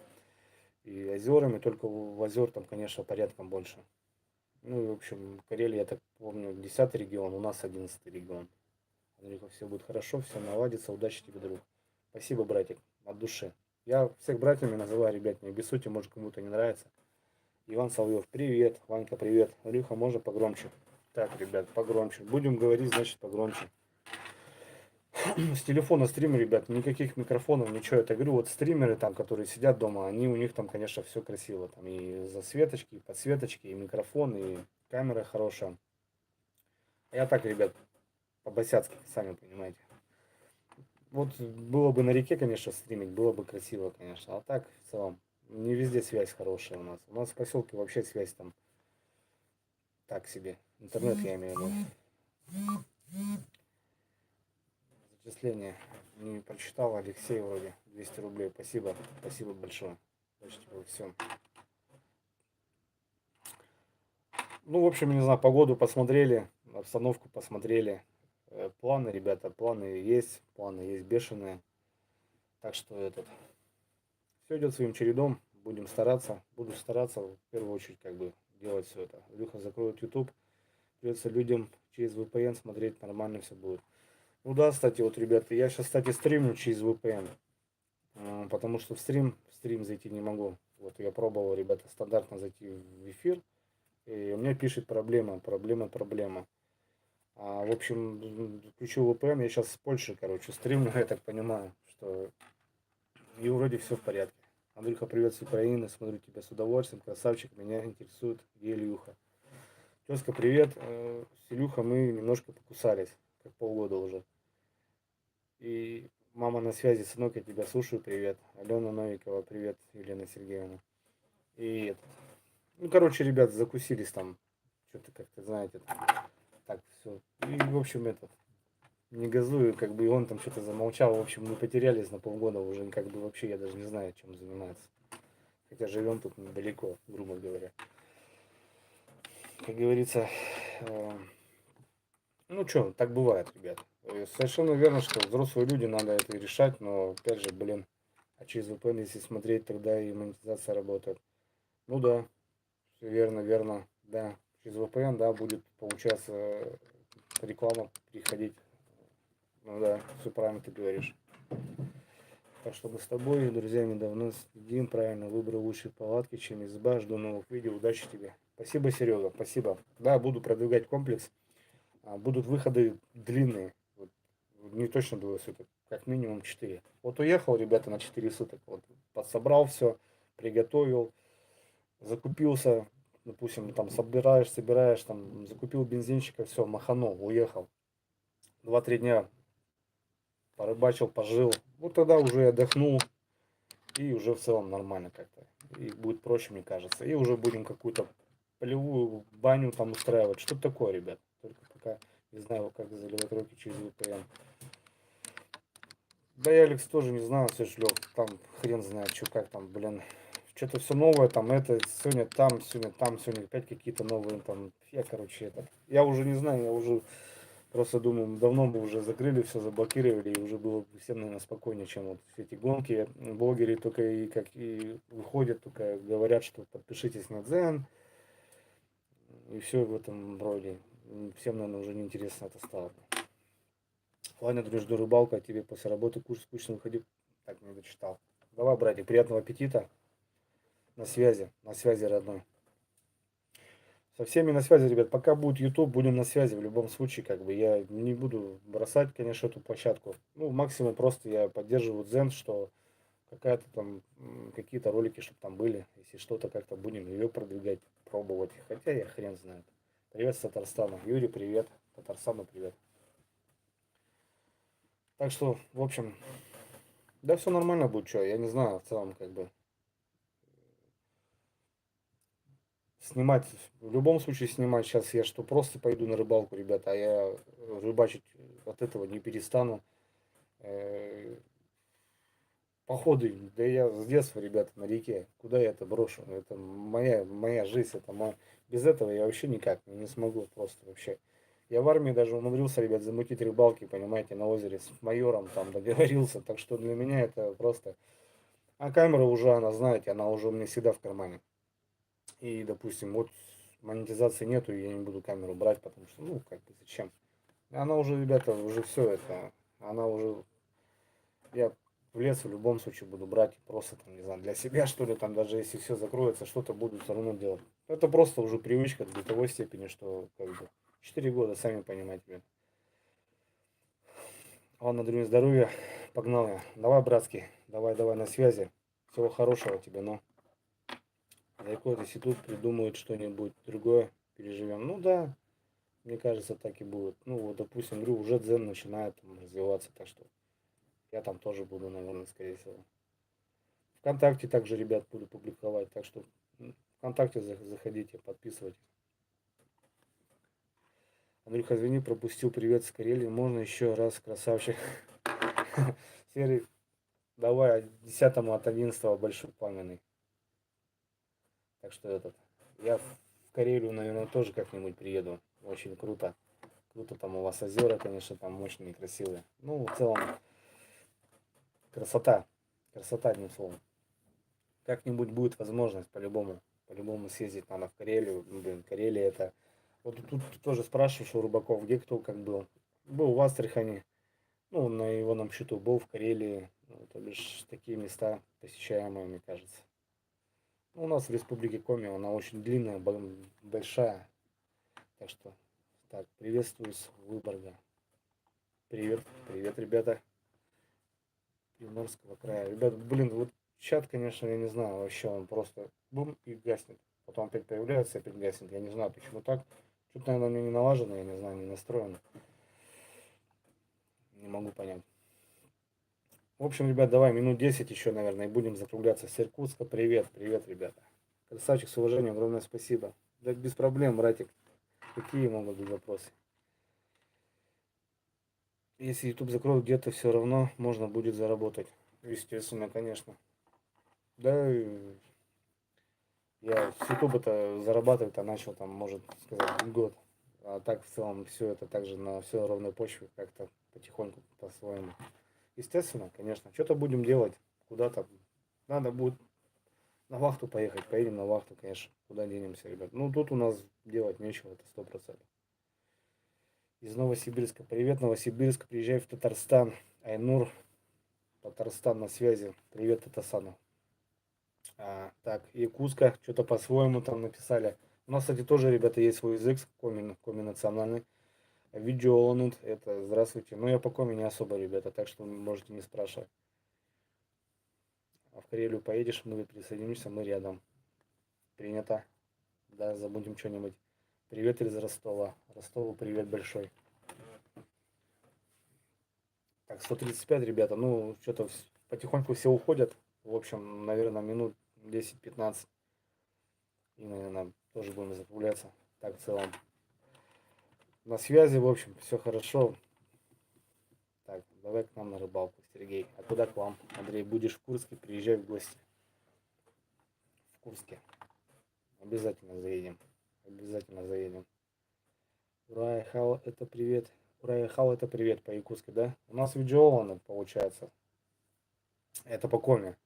и озерами, только в озер там, конечно, порядком больше. Ну, и, в общем, Карелия, я так помню, 10-й регион, у нас 11-й регион. Андрюха, все будет хорошо, все наладится, удачи тебе, друг. Спасибо, братик, от души. Я всех братьями называю, ребят, не обессудьте, может кому-то не нравится. Иван Соловьев, привет. Ванька, привет. Андрюха, можно погромче? Так, ребят, погромче. Будем говорить, значит, погромче. С телефона стримы, ребят, никаких микрофонов, ничего. Я говорю, вот стримеры там, которые сидят дома, они у них там, конечно, все красиво. Там и засветочки, и подсветочки, и микрофон, и камера хорошая. Я так, ребят, по-босяцки, сами понимаете. Вот было бы на реке, конечно, стримить, было бы красиво, конечно. А так, в целом, не везде связь хорошая у нас. У нас в поселке вообще связь там так себе. Интернет, я имею в виду. Зачисление не прочитал, Алексей вроде 200 рублей. Спасибо, спасибо большое. Почти во всем. Ну, в общем, не знаю, погоду посмотрели, обстановку посмотрели. Планы, ребята, планы есть бешеные. Так что этот, все идет своим чередом. Будем стараться, буду стараться в первую очередь как бы делать все это. Илюха закроет YouTube, придется людям через VPN смотреть, нормально все будет. Ну да, кстати, вот, ребята, я сейчас, кстати, стримлю через VPN. Потому что в стрим зайти не могу. Вот я пробовал, ребята, стандартно зайти в эфир, и у меня пишет проблема. В общем, включил VPN, я сейчас с Польши, короче, стримлю, я так понимаю, что и вроде все в порядке. Андрюха, привет с Украины, смотрю тебя с удовольствием, красавчик, меня интересует, где Илюха. Тезка, привет, с Илюха мы немножко покусались, как полгода уже. И мама на связи, сынок, я тебя слушаю, привет. Алена Новикова, привет, Елена Сергеевна. И этот, ну, короче, ребят, закусились там, что-то как-то, знаете, так все. И, в общем, этот, не газую, как бы, и он там что-то замолчал. В общем, мы потерялись на полгода уже, как бы, вообще, я даже не знаю, чем заниматься. Хотя живем тут недалеко, грубо говоря. Как говорится, ну что, так бывает, ребят. Совершенно верно, что взрослые люди, надо это решать, но, опять же, блин, а через VPN, если смотреть, тогда и монетизация работает. Ну да, все верно, верно, да. Через VPN, да, будет получаться реклама приходить. Ну да, все правильно ты говоришь. Так что мы с тобой и друзьями давно следим, правильно выбрал лучшие палатки, чем изба. Жду новых видео. Удачи тебе. Спасибо, Серега, спасибо. Да, буду продвигать комплекс. Будут выходы длинные. Вот, не точно 2 суток, как минимум 4. Вот уехал, ребята, на 4 суток. Вот, подсобрал все, приготовил, закупился, допустим, там собираешь, там, закупил бензинчика, все, маханул, уехал. 2-3 дня порыбачил, пожил. Вот тогда уже отдохнул, и уже в целом нормально как-то. И будет проще, мне кажется. И уже будем какую-то полевую баню там устраивать. Что такое, ребят? Только пока не знаю, как заливать руки через VPN. Да я, Алекс, тоже не знаю, все шлёп. Там хрен знает, что как там, блин. Что-то все новое, там это, сегодня там, сегодня опять какие-то новые там. Я, короче, это. Я уже не знаю, я уже просто думаю, давно бы уже закрыли, все заблокировали, и уже было бы всем, наверное, спокойнее, чем вот все эти гонки. Блогеры только и как и выходят, только говорят, что подпишитесь на Дзен, и все в этом роде. Всем, наверное, уже неинтересно это стало. Ладно, друг, жду рыбалку, а тебе после работы курс скучно выходил. Так, не дочитал. Давай, братик, приятного аппетита. На связи, родной. Со всеми на связи, ребят. Пока будет YouTube, будем на связи в любом случае. Как бы я не буду бросать, конечно, эту площадку. Ну, максимум просто я поддерживаю Дзен, что какая-то там, какие-то ролики, чтобы там были. Если что-то как-то будем ее продвигать, пробовать. Хотя я хрен знает. Привет с Татарстана. Юрий, привет. Татарстану привет. Так что, в общем, да все нормально будет, что, я не знаю, в целом, как бы. снимать, в любом случае снимать. Сейчас я что, просто пойду на рыбалку, ребята, а я рыбачить от этого не перестану. Э, Походы, да я с детства, ребята, на реке. Куда я это брошу? Это моя жизнь, это мой... Без этого я вообще никак не смогу просто вообще. Я в армии даже умудрился, ребят, замутить рыбалки, понимаете, на озере с майором там договорился. Так что для меня это просто... А камера уже, она, знаете, она уже у меня всегда в кармане. И, допустим, вот монетизации нету, и я не буду камеру брать, потому что, ну, как бы, зачем? Она уже, ребята, уже все это, она уже, я в лес в любом случае буду брать, просто, там, не знаю, для себя, что ли, там, даже если все закроется, что-то буду все равно делать. Это просто уже привычка до той степени, что, как бы, 4 года, сами понимаете, ребят. Ладно, друзья, здоровья, погнал я. Давай, братский, давай на связи. Всего хорошего тебе, ну. Далеко, если тут придумают что-нибудь другое, переживем. Ну да, мне кажется, так и будет. Ну вот, допустим, говорю, уже дзен начинает там развиваться, так что я там тоже буду, наверное, скорее всего. ВКонтакте также, ребят, буду публиковать, так что ВКонтакте заходите, подписывайтесь. Андрюха, извини, пропустил привет с Карелии. Можно еще раз, красавчик. Серый, давай 10 от 11 большой пламенный. Так что я в Карелию, наверное, тоже как-нибудь приеду. Очень круто. Круто там у вас озера, конечно, там мощные, красивые. Ну, в целом, красота. Красота, одним словом. Как-нибудь будет возможность, по-любому. По-любому съездить надо в Карелию. Ну, блин, Карелия это... Вот тут тоже спрашиваешь у рыбаков, где кто как был. Был в Астрахани. Ну, на его нам счету был в Карелии. Ну, то бишь, такие места посещаемые, мне кажется. Ну, у нас в Республике Коми, она очень длинная, большая. Так что, так, приветствую с Выборга. Привет, привет, ребята. Приморского края. Ребят, блин, вот чат, конечно, я не знаю, вообще он просто бум и гаснет. Потом опять появляется, опять гаснет. Я не знаю, почему так. Что-то, наверное, у меня не налажено, я не знаю, не настроено. Не могу понять. В общем, ребят, давай минут 10 еще, наверное, и будем закругляться. С Иркутска, привет, привет, ребята. Красавчик, с уважением, огромное спасибо. Да без проблем, братик. Какие могут быть вопросы? Если YouTube закроют где-то, все равно можно будет заработать. Естественно, конечно. Да, я с YouTube-то зарабатывать-то начал, там, может сказать, год. А так, в целом, все это также на все ровной почве, как-то потихоньку, по-своему. Естественно, конечно, что-то будем делать, куда-то. Надо будет на вахту поехать, поедем на вахту, конечно. Куда денемся, ребят. Ну, тут у нас делать нечего, это 100%. Из Новосибирска. Привет, Новосибирск. Приезжай в Татарстан. Айнур, Татарстан на связи. Привет, Татарстану. Так, Якутска, что-то по-своему там написали. У нас, кстати, тоже, ребята, есть свой язык, коми национальный. Видеоонут, это здравствуйте. Но я по коми не особо, ребята, так что можете не спрашивать. А в Карелию поедешь, мы присоединимся, мы рядом. Принято. Да, забудем что-нибудь. Привет из Ростова. Ростову привет большой. Так, 135, ребята, ну, что-то потихоньку все уходят. В общем, наверное, минут 10-15. И, наверное, тоже будем закругляться. Так, в целом. На связи, в общем, все хорошо. Так, давай к нам на рыбалку, Сергей. А куда к вам? Андрей, будешь в Курске, приезжай в гости. В Курске. Обязательно заедем. Обязательно заедем. Урая Хал, это привет. Урая Хал, это привет по-якутски, да? У нас видео получается. Это по коме.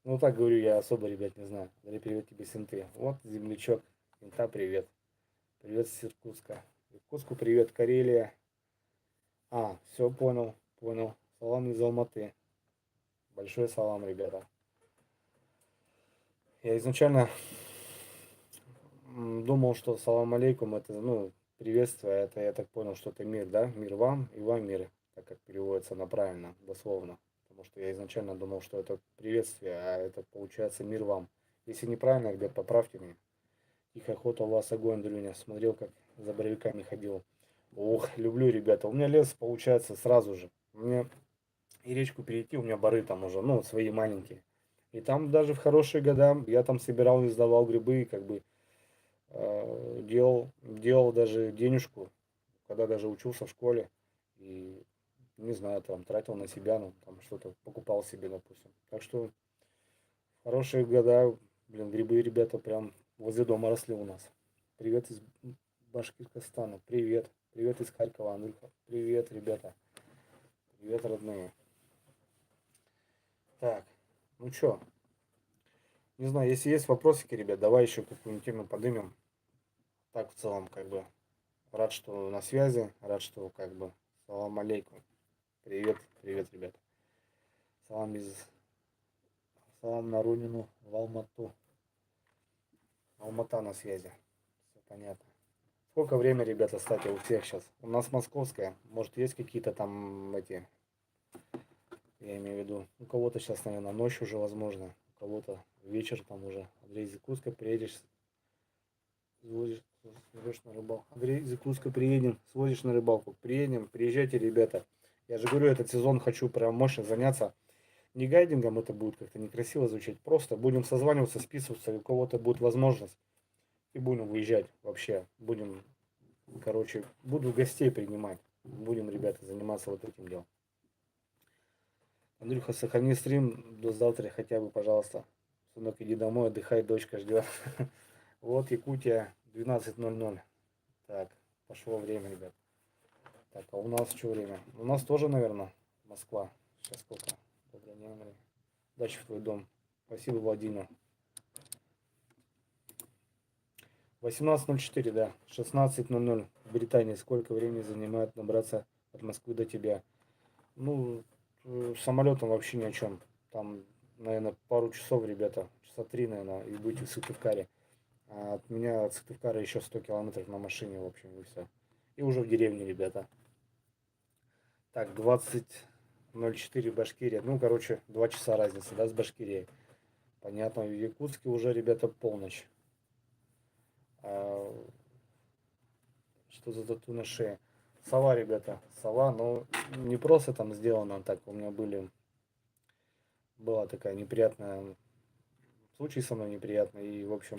Ну так говорю, я особо, ребят, не знаю. Дари привет тебе, Синты. Вот землячок. Синта, привет. Привет с Иркутска. Иркутску привет, Карелия. Все понял, понял. Салам из Алматы. Большой салам, ребята. Я изначально думал, что салам алейкум это, ну, приветствие, это, я так понял, что это мир, да? Мир вам и вам мир, так как переводится на правильно, дословно. Потому что я изначально думал, что это приветствие, а это получается мир вам. Если неправильно, ребят, поправьте меня. Тихая охота, у вас огонь, Дрюня. Смотрел, как за боровиками ходил. Ох, люблю, ребята. У меня лес получается сразу же. Мне и речку перейти, у меня бары там уже, ну, свои маленькие. И там даже в хорошие года я там собирал и сдавал грибы, и как бы делал даже денежку, когда даже учился в школе. И, не знаю, там тратил на себя, ну, там что-то покупал себе, допустим. Так что хорошие года, блин, грибы, ребята, прям возле дома росли у нас. Привет из Башкортостана, привет. Привет из Харькова, Андрюха. Привет, ребята. Привет, родные. Так, ну чё, не знаю, если есть вопросики, ребят, давай еще какую-нибудь тему подымем. Так, в целом, как бы, рад, что на связи, рад, что, как бы, салам алейкум. Привет, привет, ребята. Салам из, салам на Рунину, в Алмату. Алмата на связи. Все понятно. Сколько время, ребята, кстати, у всех сейчас? У нас московская. Может, есть какие-то там эти, я имею в виду, у кого-то сейчас, наверное, ночь уже, возможно. У кого-то вечер там уже. Андрей Зикуска, приедешь, свозишь на рыбалку. Андрей Зикуска, приедем, свозишь на рыбалку. Приедем, приезжайте, ребята. Я же говорю, этот сезон хочу прям мощно заняться. Не гайдингом, это будет как-то некрасиво звучать. Просто будем созваниваться, списываться, и у кого-то будет возможность. И будем выезжать вообще. Будем, короче, буду гостей принимать. Будем, ребята, заниматься вот этим делом. Андрюха, сохрани стрим до завтра хотя бы, пожалуйста. Сынок, иди домой, отдыхай, дочка ждет. Вот Якутия, 12:00. Так, пошло время, ребят. Так, а у нас что время? У нас тоже, наверное, Москва. Сейчас сколько? Добрый день, Андрей. Удачи в твой дом. Спасибо, Владимир. 18:04, да. 16:00 в Британии. Сколько времени занимает набраться от Москвы до тебя? Ну, самолетом вообще ни о чем. Там, наверное, пару часов, ребята. Часа 3, наверное, и будете в Сыктывкаре. А от меня от Сыктывкара еще 100 километров на машине, в общем, и все. И уже в деревне, ребята. Так, 20:04 Башкирия. Ну, короче, 2 часа разницы, да, с Башкирией. Понятно, в Якутске уже, ребята, полночь. А, что за тату на шее? Сова, ребята, сова, но не просто там сделано так. У меня была такая неприятная, случай со мной неприятный. И, в общем,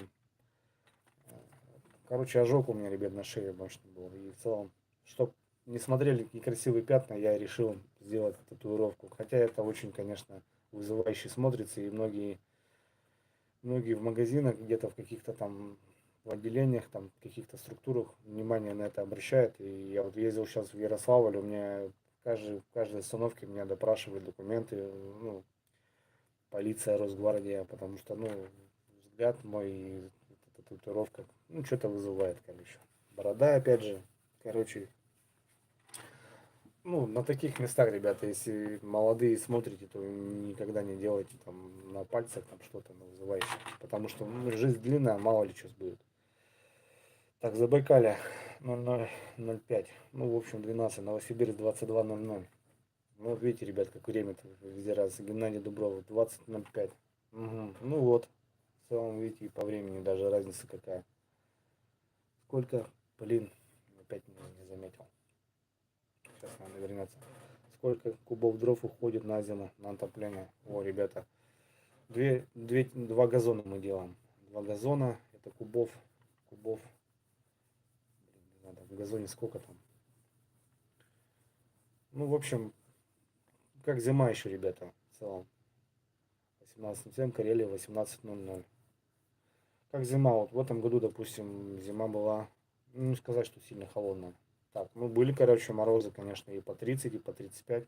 короче, ожог у меня, ребят, на шее мощный был. И в целом, чтоб не смотрели некрасивые пятна, я решил сделать татуировку. Хотя это очень, конечно, вызывающе смотрится. И многие в магазинах, где-то в каких-то там в отделениях, там, в каких-то структурах внимание на это обращают. И я вот ездил сейчас в Ярославль, у меня в каждой остановке меня допрашивают документы, ну, полиция, Росгвардия, потому что, ну, взгляд мой, эта татуировка, ну, что-то вызывает, короче. Борода, опять же, короче, ну, на таких местах, ребята, если молодые смотрите, то никогда не делайте там на пальцах там что-то вызывающее, потому что ну, жизнь длинная, мало ли что будет. Так, Забайкалье 00:05. Ну, в общем, 12. Новосибирск 22:00. Ну, вот видите, ребят, как время-то везде раз. Геннадий Дубров 20:05. Угу. Ну вот. В целом, видите, и по времени даже разница какая. Сколько? Блин, опять не заметил. Сейчас надо вернется. Сколько кубов дров уходит на зиму, на отопление? О, ребята. Два газона мы делаем. Два газона. Это кубов. Не знаю, в газоне сколько там. Ну, в общем, как зима еще, ребята, в целом. 18:07, Карелия 18:00. Как зима, вот в этом году, допустим, зима была, ну, не сказать, что сильно холодная. Так, ну, были, короче, морозы, конечно, и по 30, и по 35.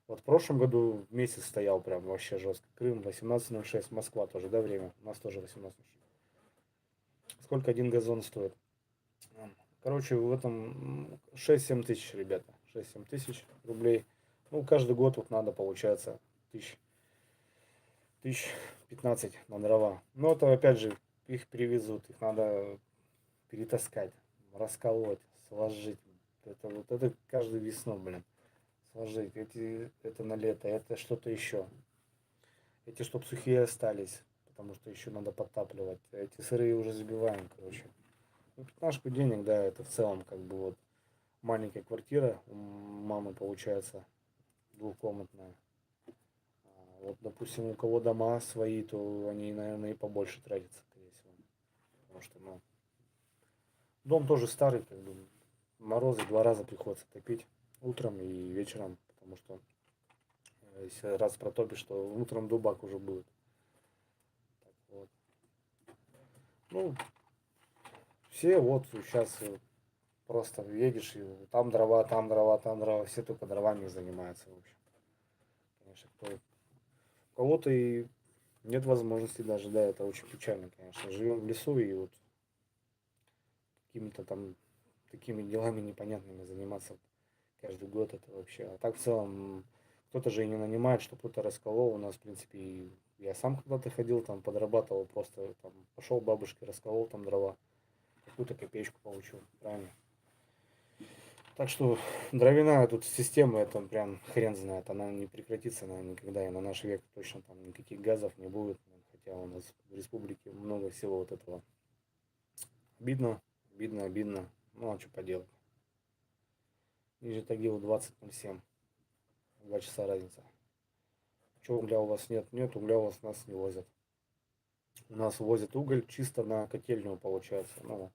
Вот в прошлом году месяц стоял прям вообще жестко. Крым 18:06, Москва тоже, да, время? У нас тоже 18:06. Сколько один газон стоит? Короче, в этом 6-7 тысяч, ребята. 6-7 тысяч рублей. Ну, каждый год вот надо, получается, тысяч 15 на дрова. Но это, опять же, их привезут, их надо перетаскать, расколоть, сложить. Это каждую весну, блин. Сложить. Это на лето, это что-то еще. Эти, чтоб сухие остались, потому что еще надо подтапливать. Эти сырые уже забиваем, короче. Ну, 15 денег, да, это в целом как бы вот маленькая квартира у мамы получается двухкомнатная. Вот, допустим, у кого дома свои, то они, наверное, и побольше тратятся, скорее всего. Потому что, ну, Дом тоже старый, как бы морозы 2 раза приходится топить. Утром и вечером, потому что если раз протопишь, то утром дубак уже будет. Так вот. Ну, все вот сейчас просто едешь, и там дрова, там дрова, там дрова. Все только дровами занимаются, в общем. Конечно, у кого-то и нет возможности даже, да, это очень печально, конечно. Живем в лесу и вот какими-то там такими делами непонятными заниматься каждый год, это вообще. А так в целом кто-то же и не нанимает, что кто-то расколол. У нас, в принципе, и я сам когда-то ходил, там подрабатывал, просто там пошел бабушке, расколол там дрова, какую-то копеечку получил, правильно? Так что дровяная тут система, это прям хрен знает, она не прекратится, наверное, никогда, и на наш век точно там никаких газов не будет, хотя у нас в республике много всего вот этого. Обидно, обидно, обидно, ну а что поделать. Ниже Тагила 20:07, 2 часа разница. Что угля у вас нет? Нет, угля у вас нас не возят. У нас возят уголь чисто на котельную, получается. Ну,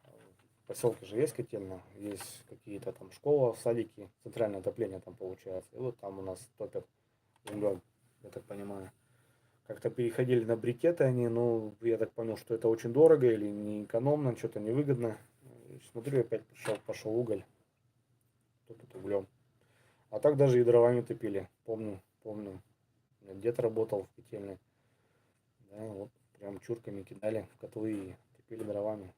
в поселке же есть котельная, есть какие-то там школа, садики, центральное отопление там получается. И вот там у нас топят углем, я так понимаю. Как-то переходили на брикеты они, но я так понял, что это очень дорого или не экономно, что-то невыгодно. И смотрю, опять пошел уголь, топят углем. А так даже и дровами топили, помню, помню. У меня дед работал в котельной. Да, вот прям чурками кидали в котлы и топили дровами.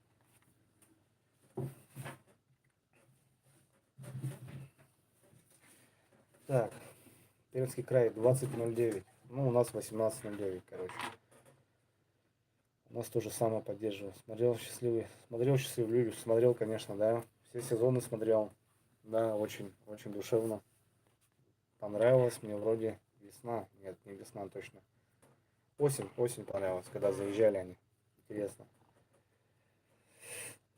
Так, Пермский край 20:09. Ну, у нас 18:09, короче. У нас то же самое поддерживаю. Смотрел счастливый Люлю, смотрел, конечно, да. Все сезоны смотрел. Да, очень, очень душевно. Понравилось мне вроде весна. Нет, не весна точно. Осень понравилась, когда заезжали они. Интересно.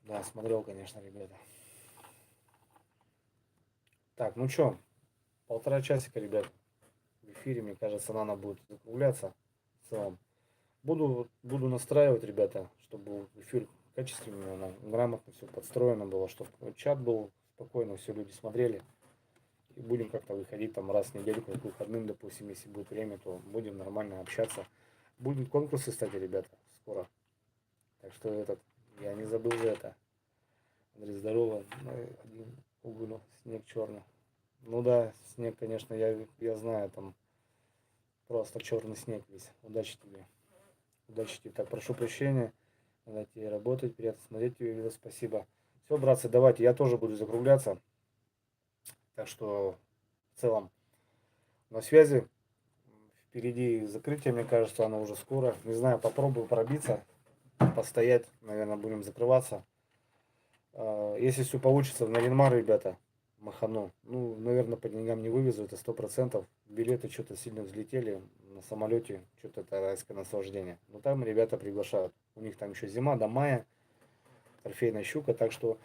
Да, смотрел, конечно, ребята. Так, ну чё, 1,5 часика, ребят, в эфире, мне кажется, надо будет закругляться в целом. Буду настраивать, ребята, чтобы эфир качественно, грамотно все подстроено было, чтобы чат был спокойно, все люди смотрели. И будем как-то выходить там раз в недельку, к выходным, допустим, если будет время, то будем нормально общаться. Будут конкурсы, кстати, ребята, скоро. Так что я не забыл за это. Андрей, здорово. Один угол, снег черный. Ну да, снег, конечно, я знаю, там просто черный снег весь. Удачи тебе. Удачи тебе. Так, прошу прощения. Надо тебе работать. Приятно смотреть тебе видео. Спасибо. Все, братцы, давайте. Я тоже буду закругляться. Так что в целом на связи. Впереди закрытие, мне кажется, оно уже скоро. Не знаю, попробую пробиться, постоять. Наверное, будем закрываться. Если все получится, в Наринмар, ребята, махану. Ну, наверное, по деньгам не вывезу, это 100%. Билеты что-то сильно взлетели на самолете, что-то это райское наслаждение. Но там ребята приглашают. У них там еще зима до мая, трофейная щука. Так что,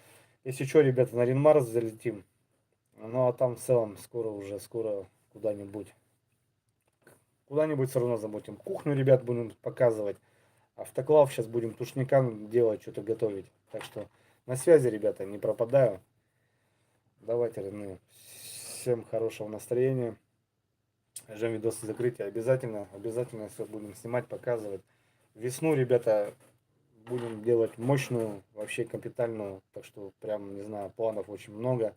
если что, ребята, на Наринмар залетим. Ну, а там в целом скоро куда-нибудь. Куда-нибудь все равно забудем. Кухню, ребят, будем показывать. Автоклав сейчас будем тушникам делать, что-то готовить. Так что на связи, ребята, не пропадаю. Давайте, родные. Всем хорошего настроения. Ждем видосы закрытия. Обязательно все будем снимать, показывать. Весну, ребята, будем делать мощную, вообще капитальную. Так что прям, не знаю, планов очень много.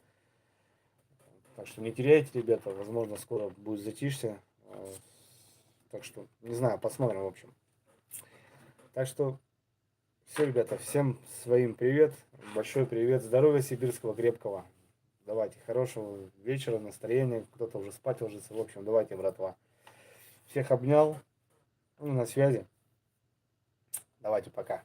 Так что не теряйте, ребята. Возможно, скоро будет затишье. Так что, не знаю, посмотрим, в общем. Так что все, ребята, всем своим привет, большой привет, здоровья сибирского крепкого. Давайте, хорошего вечера, настроения, кто-то уже спать ложится, в общем, давайте, братва. Всех обнял, на связи, давайте, пока.